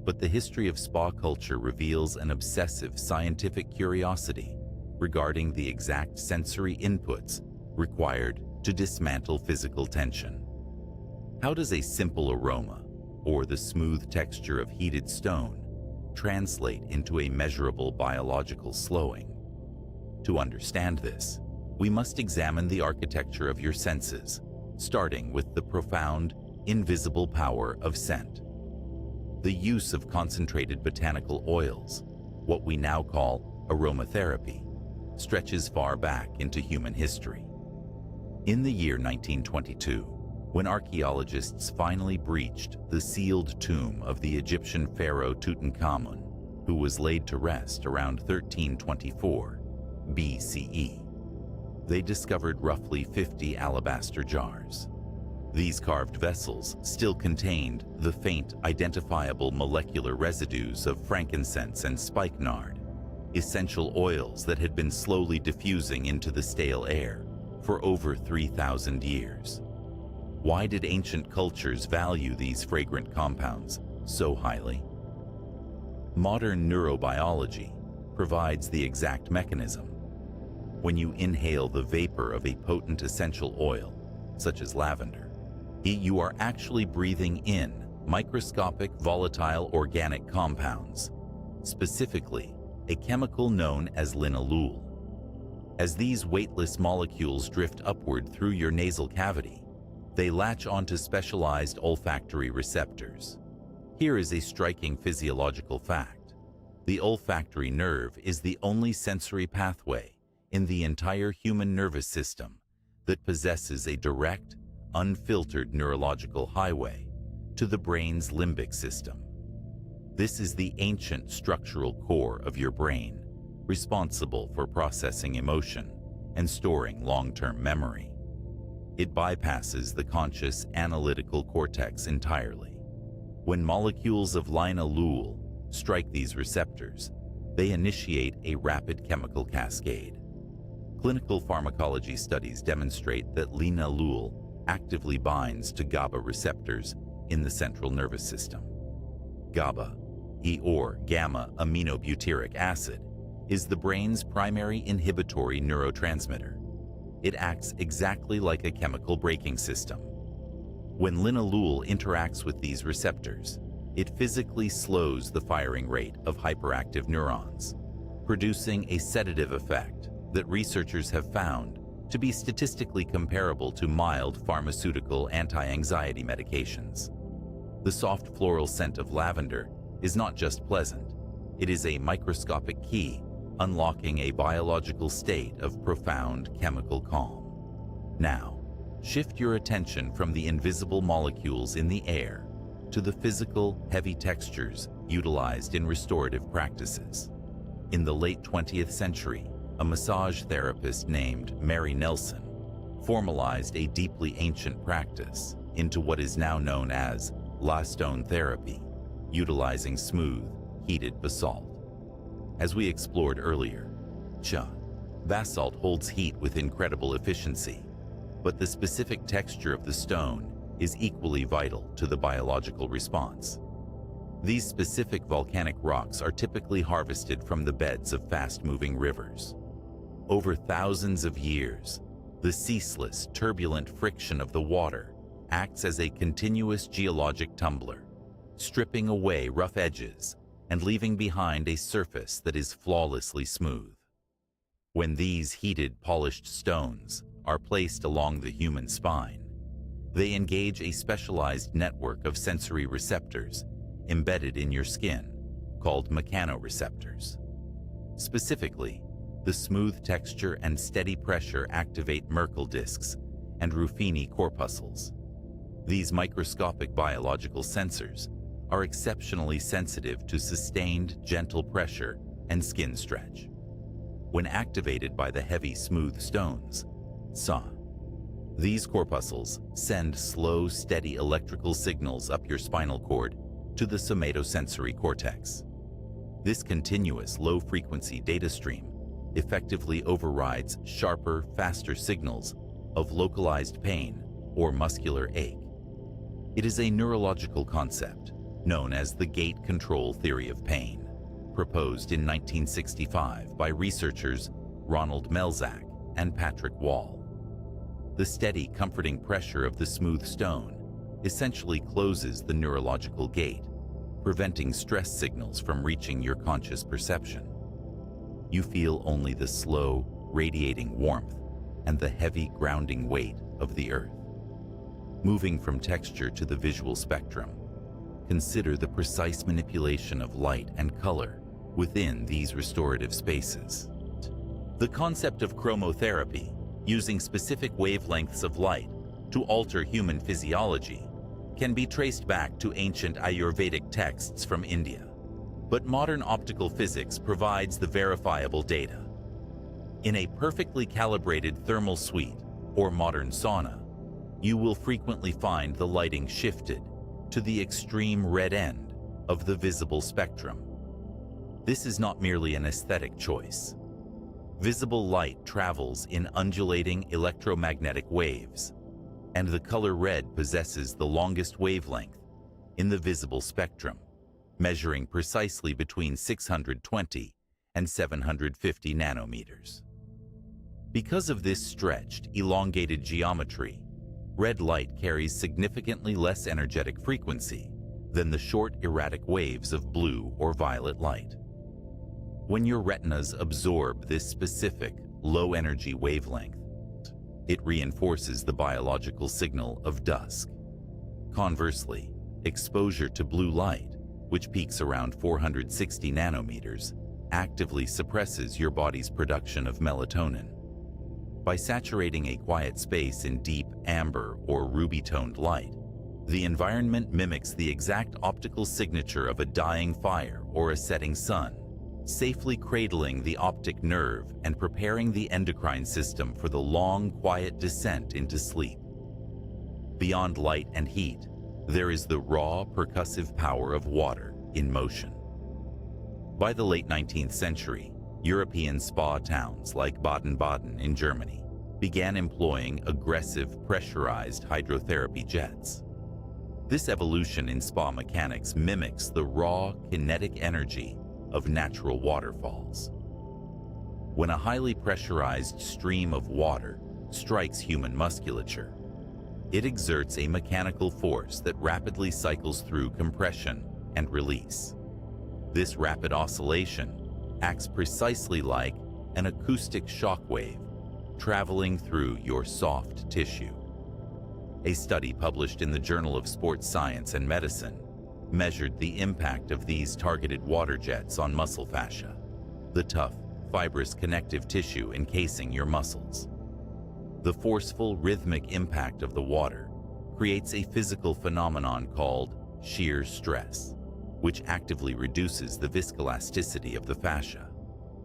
but the history of spa culture reveals an obsessive scientific curiosity regarding the exact sensory inputs required to dismantle physical tension. How does a simple aroma, or the smooth texture of heated stone, translate into a measurable biological slowing? To understand this, we must examine the architecture of your senses, starting with the profound, invisible power of scent. The use of concentrated botanical oils, what we now call aromatherapy, stretches far back into human history. In the year 1922, When archaeologists finally breached the sealed tomb of the Egyptian pharaoh Tutankhamun, who was laid to rest around 1324 BCE, they discovered roughly 50 alabaster jars. These carved vessels still contained the faint, identifiable molecular residues of frankincense and spikenard, essential oils that had been slowly diffusing into the stale air for over 3,000 years. Why did ancient cultures value these fragrant compounds so highly? Modern neurobiology provides the exact mechanism. When you inhale the vapor of a potent essential oil, such as lavender, you are actually breathing in microscopic volatile organic compounds, specifically a chemical known as linalool. As these weightless molecules drift upward through your nasal cavity, they latch onto specialized olfactory receptors. Here is a striking physiological fact. The olfactory nerve is the only sensory pathway in the entire human nervous system that possesses a direct, unfiltered neurological highway to the brain's limbic system. This is the ancient structural core of your brain, responsible for processing emotion and storing long-term memory. It bypasses the conscious analytical cortex entirely. When molecules of linalool strike these receptors, they initiate a rapid chemical cascade. Clinical pharmacology studies demonstrate that linalool actively binds to GABA receptors in the central nervous system. GABA, or gamma-aminobutyric acid, is the brain's primary inhibitory neurotransmitter. It acts exactly like a chemical braking system. When linalool interacts with these receptors, it physically slows the firing rate of hyperactive neurons, producing a sedative effect that researchers have found to be statistically comparable to mild pharmaceutical anti-anxiety medications. The soft floral scent of lavender is not just pleasant, it is a microscopic key unlocking a biological state of profound chemical calm. Now, shift your attention from the invisible molecules in the air to the physical, heavy textures utilized in restorative practices. In the late 20th century, a massage therapist named Mary Nelson formalized a deeply ancient practice into what is now known as La Stone therapy, utilizing smooth, heated basalt. As we explored earlier, basalt holds heat with incredible efficiency, but the specific texture of the stone is equally vital to the biological response. These specific volcanic rocks are typically harvested from the beds of fast-moving rivers. Over thousands of years, the ceaseless, turbulent friction of the water acts as a continuous geologic tumbler, stripping away rough edges and leaving behind a surface that is flawlessly smooth. When these heated, polished stones are placed along the human spine, they engage a specialized network of sensory receptors embedded in your skin called mechanoreceptors. Specifically, the smooth texture and steady pressure activate Merkel discs and Ruffini corpuscles. These microscopic biological sensors are exceptionally sensitive to sustained, gentle pressure and skin stretch. When activated by the heavy, smooth stones, these corpuscles send slow, steady electrical signals up your spinal cord to the somatosensory cortex. This continuous, low-frequency data stream effectively overrides sharper, faster signals of localized pain or muscular ache. It is a neurological concept known as the gate control theory of pain, proposed in 1965 by researchers Ronald Melzack and Patrick Wall. The steady, comforting pressure of the smooth stone essentially closes the neurological gate, preventing stress signals from reaching your conscious perception. You feel only the slow, radiating warmth and the heavy, grounding weight of the earth. Moving from texture to the visual spectrum, consider the precise manipulation of light and color within these restorative spaces. The concept of chromotherapy, using specific wavelengths of light, to alter human physiology can be traced back to ancient Ayurvedic texts from India. But modern optical physics provides the verifiable data. In a perfectly calibrated thermal suite or modern sauna, you will frequently find the lighting shifted to the extreme red end of the visible spectrum. This is not merely an aesthetic choice. Visible light travels in undulating electromagnetic waves, and the color red possesses the longest wavelength in the visible spectrum, measuring precisely between 620 and 750 nanometers. Because of this stretched, elongated geometry, red light carries significantly less energetic frequency than the short, erratic waves of blue or violet light. When your retinas absorb this specific, low-energy wavelength, it reinforces the biological signal of dusk. Conversely, exposure to blue light, which peaks around 460 nanometers, actively suppresses your body's production of melatonin. By saturating a quiet space in deep amber or ruby-toned light, the environment mimics the exact optical signature of a dying fire or a setting sun, safely cradling the optic nerve and preparing the endocrine system for the long, quiet descent into sleep. Beyond light and heat, there is the raw, percussive power of water in motion. By the late 19th century, European spa towns like Baden-Baden in Germany began employing aggressive, pressurized hydrotherapy jets. This evolution in spa mechanics mimics the raw, kinetic energy of natural waterfalls. When a highly pressurized stream of water strikes human musculature, it exerts a mechanical force that rapidly cycles through compression and release. This rapid oscillation acts precisely like an acoustic shock wave traveling through your soft tissue. A study published in the Journal of Sports Science and Medicine measured the impact of these targeted water jets on muscle fascia, the tough, fibrous connective tissue encasing your muscles. The forceful, rhythmic impact of the water creates a physical phenomenon called shear stress, which actively reduces the viscoelasticity of the fascia.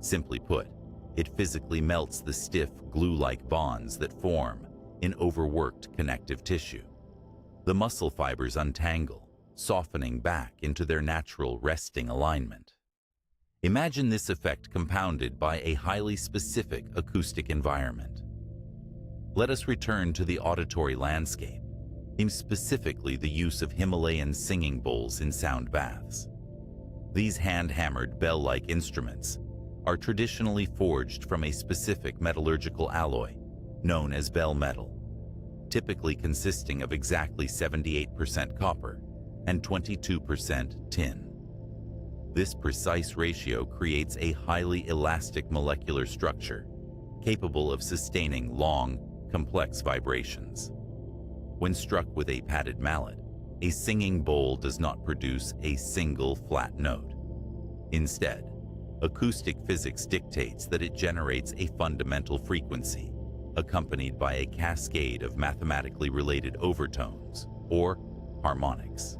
Simply put, it physically melts the stiff, glue-like bonds that form in overworked connective tissue. The muscle fibers untangle, softening back into their natural resting alignment. Imagine this effect compounded by a highly specific acoustic environment. Let us return to the auditory landscape, specifically the use of Himalayan singing bowls in sound baths. These hand-hammered bell-like instruments are traditionally forged from a specific metallurgical alloy known as bell metal, typically consisting of exactly 78% copper and 22% tin. This precise ratio creates a highly elastic molecular structure capable of sustaining long, complex vibrations. When struck with a padded mallet, a singing bowl does not produce a single flat note. Instead, acoustic physics dictates that it generates a fundamental frequency, accompanied by a cascade of mathematically related overtones, or harmonics.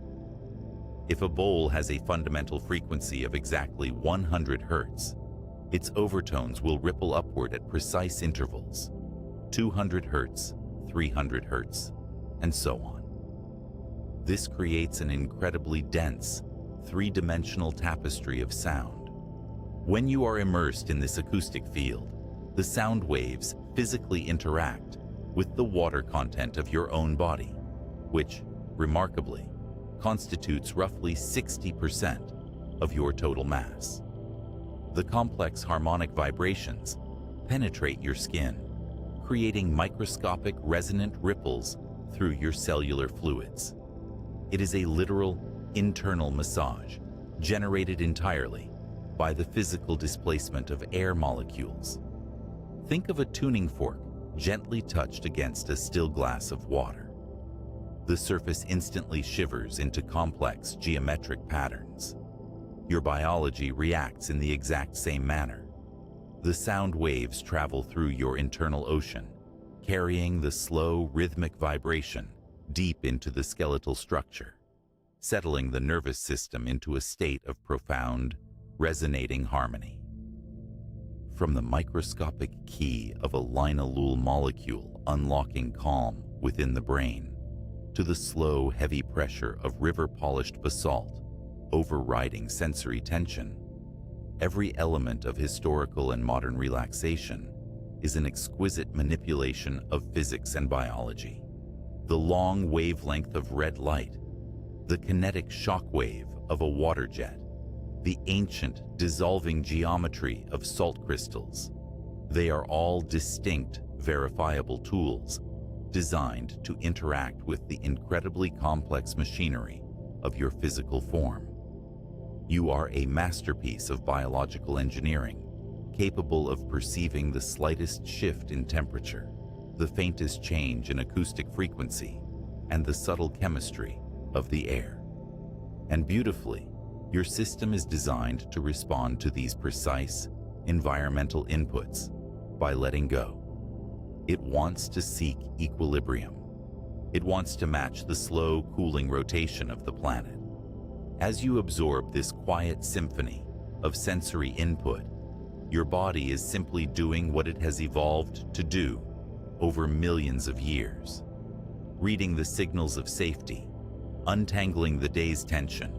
If a bowl has a fundamental frequency of exactly 100 Hz, its overtones will ripple upward at precise intervals, 200 Hz, 300 Hz, and so on. This creates an incredibly dense, three-dimensional tapestry of sound. When you are immersed in this acoustic field, the sound waves physically interact with the water content of your own body, which, remarkably, constitutes roughly 60% of your total mass. The complex harmonic vibrations penetrate your skin, creating microscopic resonant ripples through your cellular fluids. It is a literal internal massage generated entirely by the physical displacement of air molecules. Think of a tuning fork gently touched against a still glass of water. The surface instantly shivers into complex geometric patterns. Your biology reacts in the exact same manner. The sound waves travel through your internal ocean, carrying the slow, rhythmic vibration deep into the skeletal structure, settling the nervous system into a state of profound, resonating harmony. From the microscopic key of a linalool molecule unlocking calm within the brain, to the slow, heavy pressure of river-polished basalt overriding sensory tension, every element of historical and modern relaxation is an exquisite manipulation of physics and biology. The long wavelength of red light, the kinetic shock wave of a water jet, the ancient dissolving geometry of salt crystals, they are all distinct, verifiable tools designed to interact with the incredibly complex machinery of your physical form. You are a masterpiece of biological engineering, capable of perceiving the slightest shift in temperature, the faintest change in acoustic frequency, and the subtle chemistry of the air. And beautifully, your system is designed to respond to these precise environmental inputs by letting go. It wants to seek equilibrium. It wants to match the slow, cooling rotation of the planet. As you absorb this quiet symphony of sensory input, your body is simply doing what it has evolved to do over millions of years, reading the signals of safety, untangling the day's tension,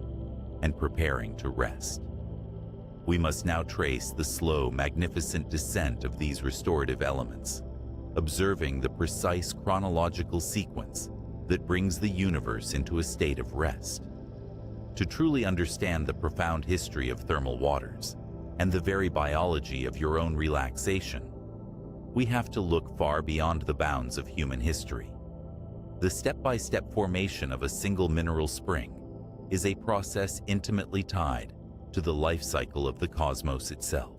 and preparing to rest. We must now trace the slow, magnificent descent of these restorative elements, observing the precise chronological sequence that brings the universe into a state of rest. To truly understand the profound history of thermal waters and the very biology of your own relaxation, we have to look far beyond the bounds of human history. The step-by-step formation of a single mineral spring is a process intimately tied to the life cycle of the cosmos itself.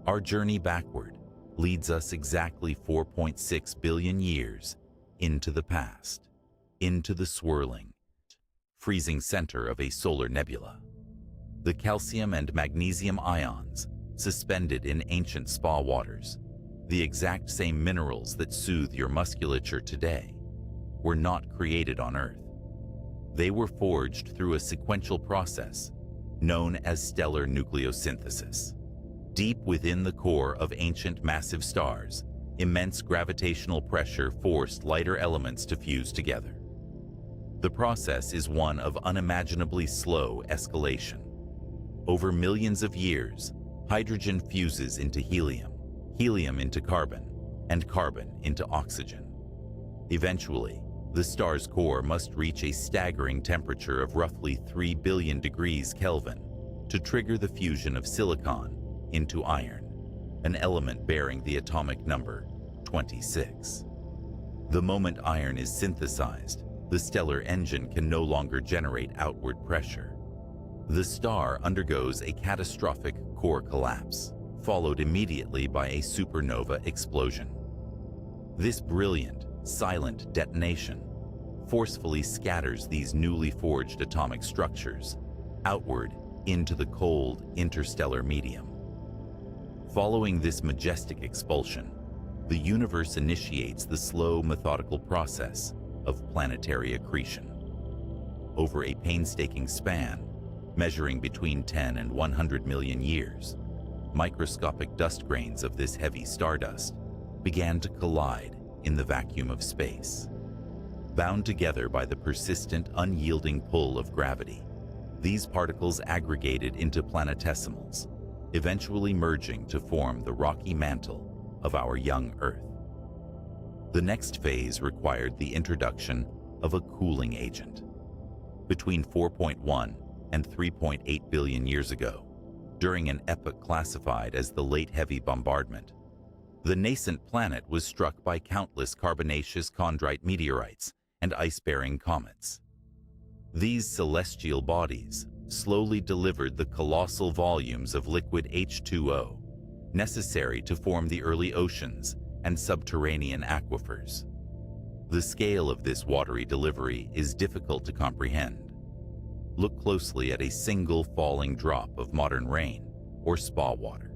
Our journey backward leads us exactly 4.6 billion years into the past, into the swirling, freezing center of a solar nebula. The calcium and magnesium ions, suspended in ancient spa waters, the exact same minerals that soothe your musculature today, were not created on Earth. They were forged through a sequential process known as stellar nucleosynthesis. Deep within the core of ancient massive stars, immense gravitational pressure forced lighter elements to fuse together. The process is one of unimaginably slow escalation. Over millions of years, hydrogen fuses into helium, helium into carbon, and carbon into oxygen. Eventually, the star's core must reach a staggering temperature of roughly 3 billion degrees Kelvin to trigger the fusion of silicon into iron, an element bearing the atomic number 26. The moment iron is synthesized, the stellar engine can no longer generate outward pressure. The star undergoes a catastrophic core collapse, followed immediately by a supernova explosion. This brilliant, silent detonation forcefully scatters these newly forged atomic structures outward into the cold interstellar medium. Following this majestic expulsion, the universe initiates the slow, methodical process of planetary accretion. Over a painstaking span, measuring between 10 and 100 million years, microscopic dust grains of this heavy stardust began to collide in the vacuum of space. Bound together by the persistent, unyielding pull of gravity, these particles aggregated into planetesimals, eventually merging to form the rocky mantle of our young Earth. The next phase required the introduction of a cooling agent. Between 4.1 and 3.8 billion years ago, during an epoch classified as the Late Heavy Bombardment, the nascent planet was struck by countless carbonaceous chondrite meteorites and ice-bearing comets. These celestial bodies slowly delivered the colossal volumes of liquid H2O necessary to form the early oceans and subterranean aquifers. The scale of this watery delivery is difficult to comprehend. Look closely at a single falling drop of modern rain or spa water,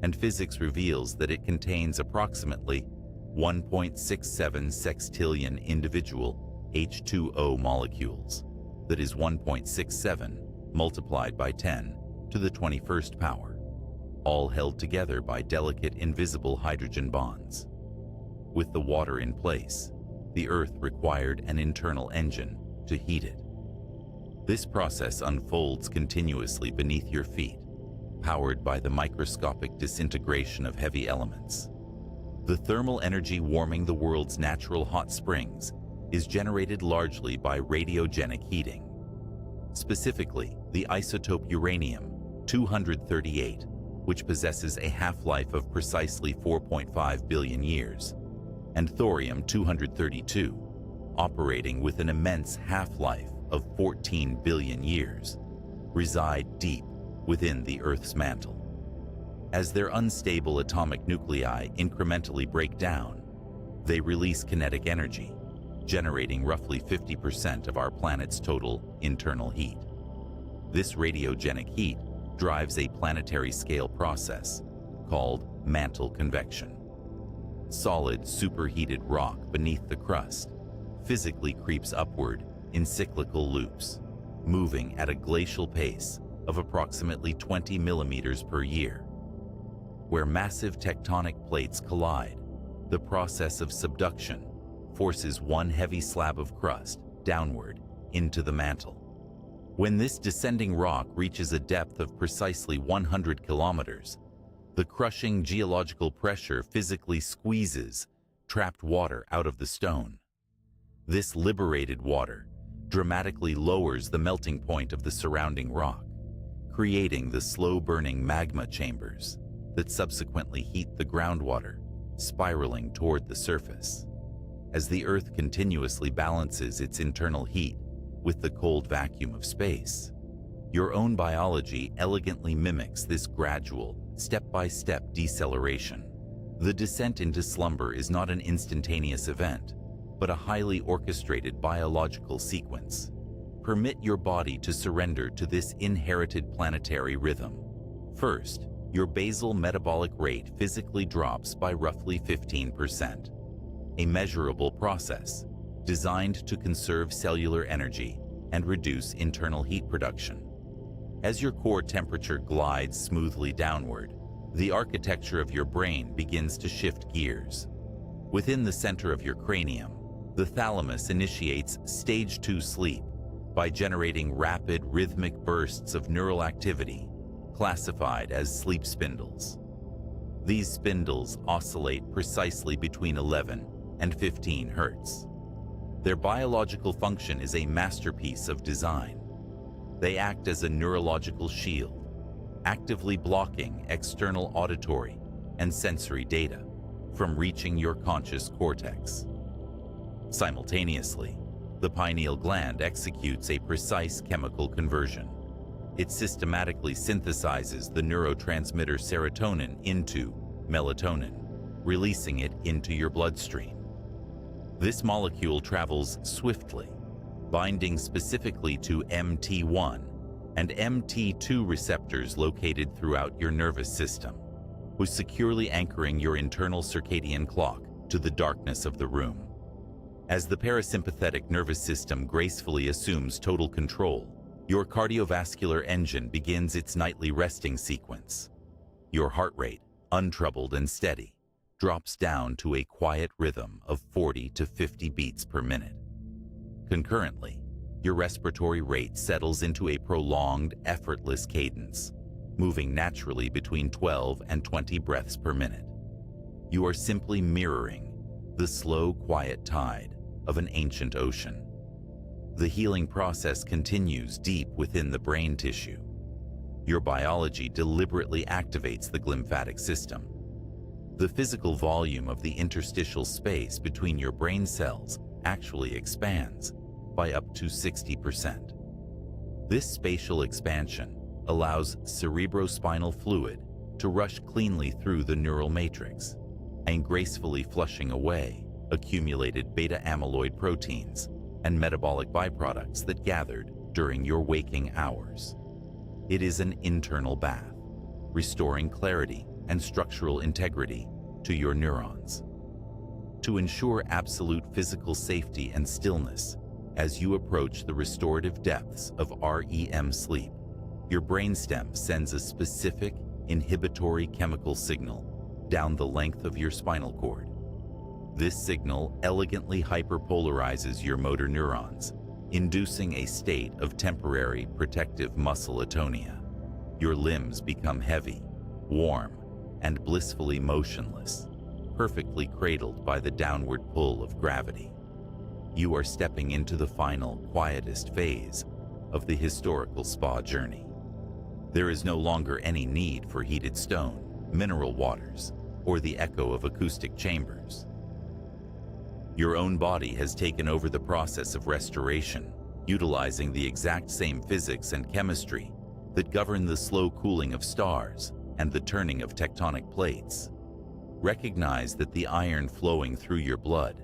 and physics reveals that it contains approximately 1.67 sextillion individual H2O molecules, that is 1.67 multiplied by 10 to the 21st power, all held together by delicate invisible hydrogen bonds. With the water in place, the Earth required an internal engine to heat it. This process unfolds continuously beneath your feet, powered by the microscopic disintegration of heavy elements. The thermal energy warming the world's natural hot springs is generated largely by radiogenic heating. Specifically, the isotope uranium-238, which possesses a half-life of precisely 4.5 billion years, and thorium-232, operating with an immense half-life of 14 billion years, reside deep within the Earth's mantle. As their unstable atomic nuclei incrementally break down, they release kinetic energy, generating roughly 50% of our planet's total internal heat. This radiogenic heat drives a planetary-scale process called mantle convection. Solid, superheated rock beneath the crust physically creeps upward in cyclical loops, moving at a glacial pace of approximately 20 millimeters per year. Where massive tectonic plates collide, the process of subduction forces one heavy slab of crust downward into the mantle. When this descending rock reaches a depth of precisely 100 kilometers, the crushing geological pressure physically squeezes trapped water out of the stone. This liberated water dramatically lowers the melting point of the surrounding rock, creating the slow-burning magma chambers that subsequently heat the groundwater, spiraling toward the surface. As the Earth continuously balances its internal heat with the cold vacuum of space, your own biology elegantly mimics this gradual, step-by-step deceleration. The descent into slumber is not an instantaneous event, but a highly orchestrated biological sequence. Permit your body to surrender to this inherited planetary rhythm. First, your basal metabolic rate physically drops by roughly 15%, a measurable process designed to conserve cellular energy and reduce internal heat production. As your core temperature glides smoothly downward, the architecture of your brain begins to shift gears. Within the center of your cranium, the thalamus initiates stage 2 sleep by generating rapid rhythmic bursts of neural activity classified as sleep spindles. These spindles oscillate precisely between 11 and 15 hertz. Their biological function is a masterpiece of design. They act as a neurological shield, actively blocking external auditory and sensory data from reaching your conscious cortex. Simultaneously, the pineal gland executes a precise chemical conversion. It systematically synthesizes the neurotransmitter serotonin into melatonin, releasing it into your bloodstream. This molecule travels swiftly, binding specifically to MT1 and MT2 receptors located throughout your nervous system, who's securely anchoring your internal circadian clock to the darkness of the room. As the parasympathetic nervous system gracefully assumes total control, your cardiovascular engine begins its nightly resting sequence. Your heart rate, untroubled and steady, drops down to a quiet rhythm of 40 to 50 beats per minute. Concurrently, your respiratory rate settles into a prolonged, effortless cadence, moving naturally between 12 and 20 breaths per minute. You are simply mirroring the slow, quiet tide of an ancient ocean. The healing process continues deep within the brain tissue. Your biology deliberately activates the glymphatic system. The physical volume of the interstitial space between your brain cells actually expands by up to 60%. This spatial expansion allows cerebrospinal fluid to rush cleanly through the neural matrix and gracefully flushing away accumulated beta-amyloid proteins and metabolic byproducts that gathered during your waking hours. It is an internal bath, restoring clarity and structural integrity to your neurons. to ensure absolute physical safety and stillness as you approach the restorative depths of REM sleep. Your brainstem sends a specific inhibitory chemical signal down the length of your spinal cord. This signal elegantly hyperpolarizes your motor neurons, inducing a state of temporary protective muscle atonia. Your limbs become heavy, warm, and blissfully motionless, perfectly cradled by the downward pull of gravity. You are stepping into the final, quietest phase of the historical spa journey. There is no longer any need for heated stone, mineral waters, or the echo of acoustic chambers. Your own body has taken over the process of restoration, utilizing the exact same physics and chemistry that govern the slow cooling of stars and the turning of tectonic plates. Recognize that the iron flowing through your blood,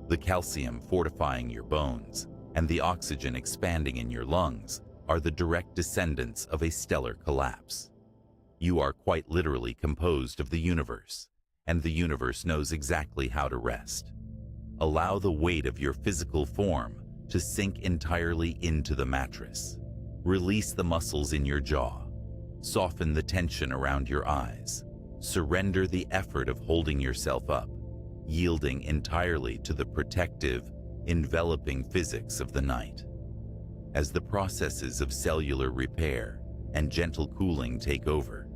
the calcium fortifying your bones, and the oxygen expanding in your lungs are the direct descendants of a stellar collapse. You are quite literally composed of the universe, and the universe knows exactly how to rest. Allow the weight of your physical form to sink entirely into the mattress. Release the muscles in your jaw. Soften the tension around your eyes. Surrender the effort of holding yourself up, yielding entirely to the protective, enveloping physics of the night. As the processes of cellular repair and gentle cooling take over,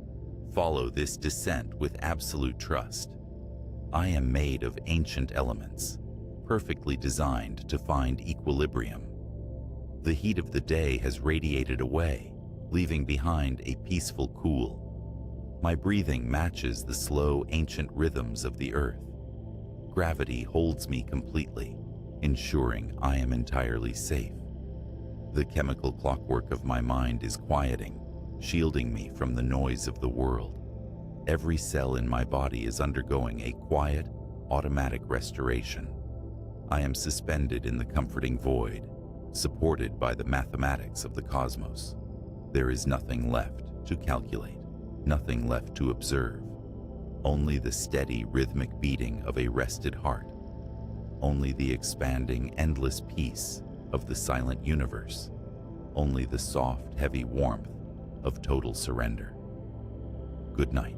follow this descent with absolute trust. I am made of ancient elements, perfectly designed to find equilibrium. The heat of the day has radiated away, leaving behind a peaceful cool. My breathing matches the slow, ancient rhythms of the earth. Gravity holds me completely, ensuring I am entirely safe. The chemical clockwork of my mind is quieting, shielding me from the noise of the world. Every cell in my body is undergoing a quiet, automatic restoration. I am suspended in the comforting void, supported by the mathematics of the cosmos. There is nothing left to calculate, nothing left to observe. Only the steady, rhythmic beating of a rested heart. Only the expanding, endless peace of the silent universe. Only the soft, heavy warmth of total surrender. Good night.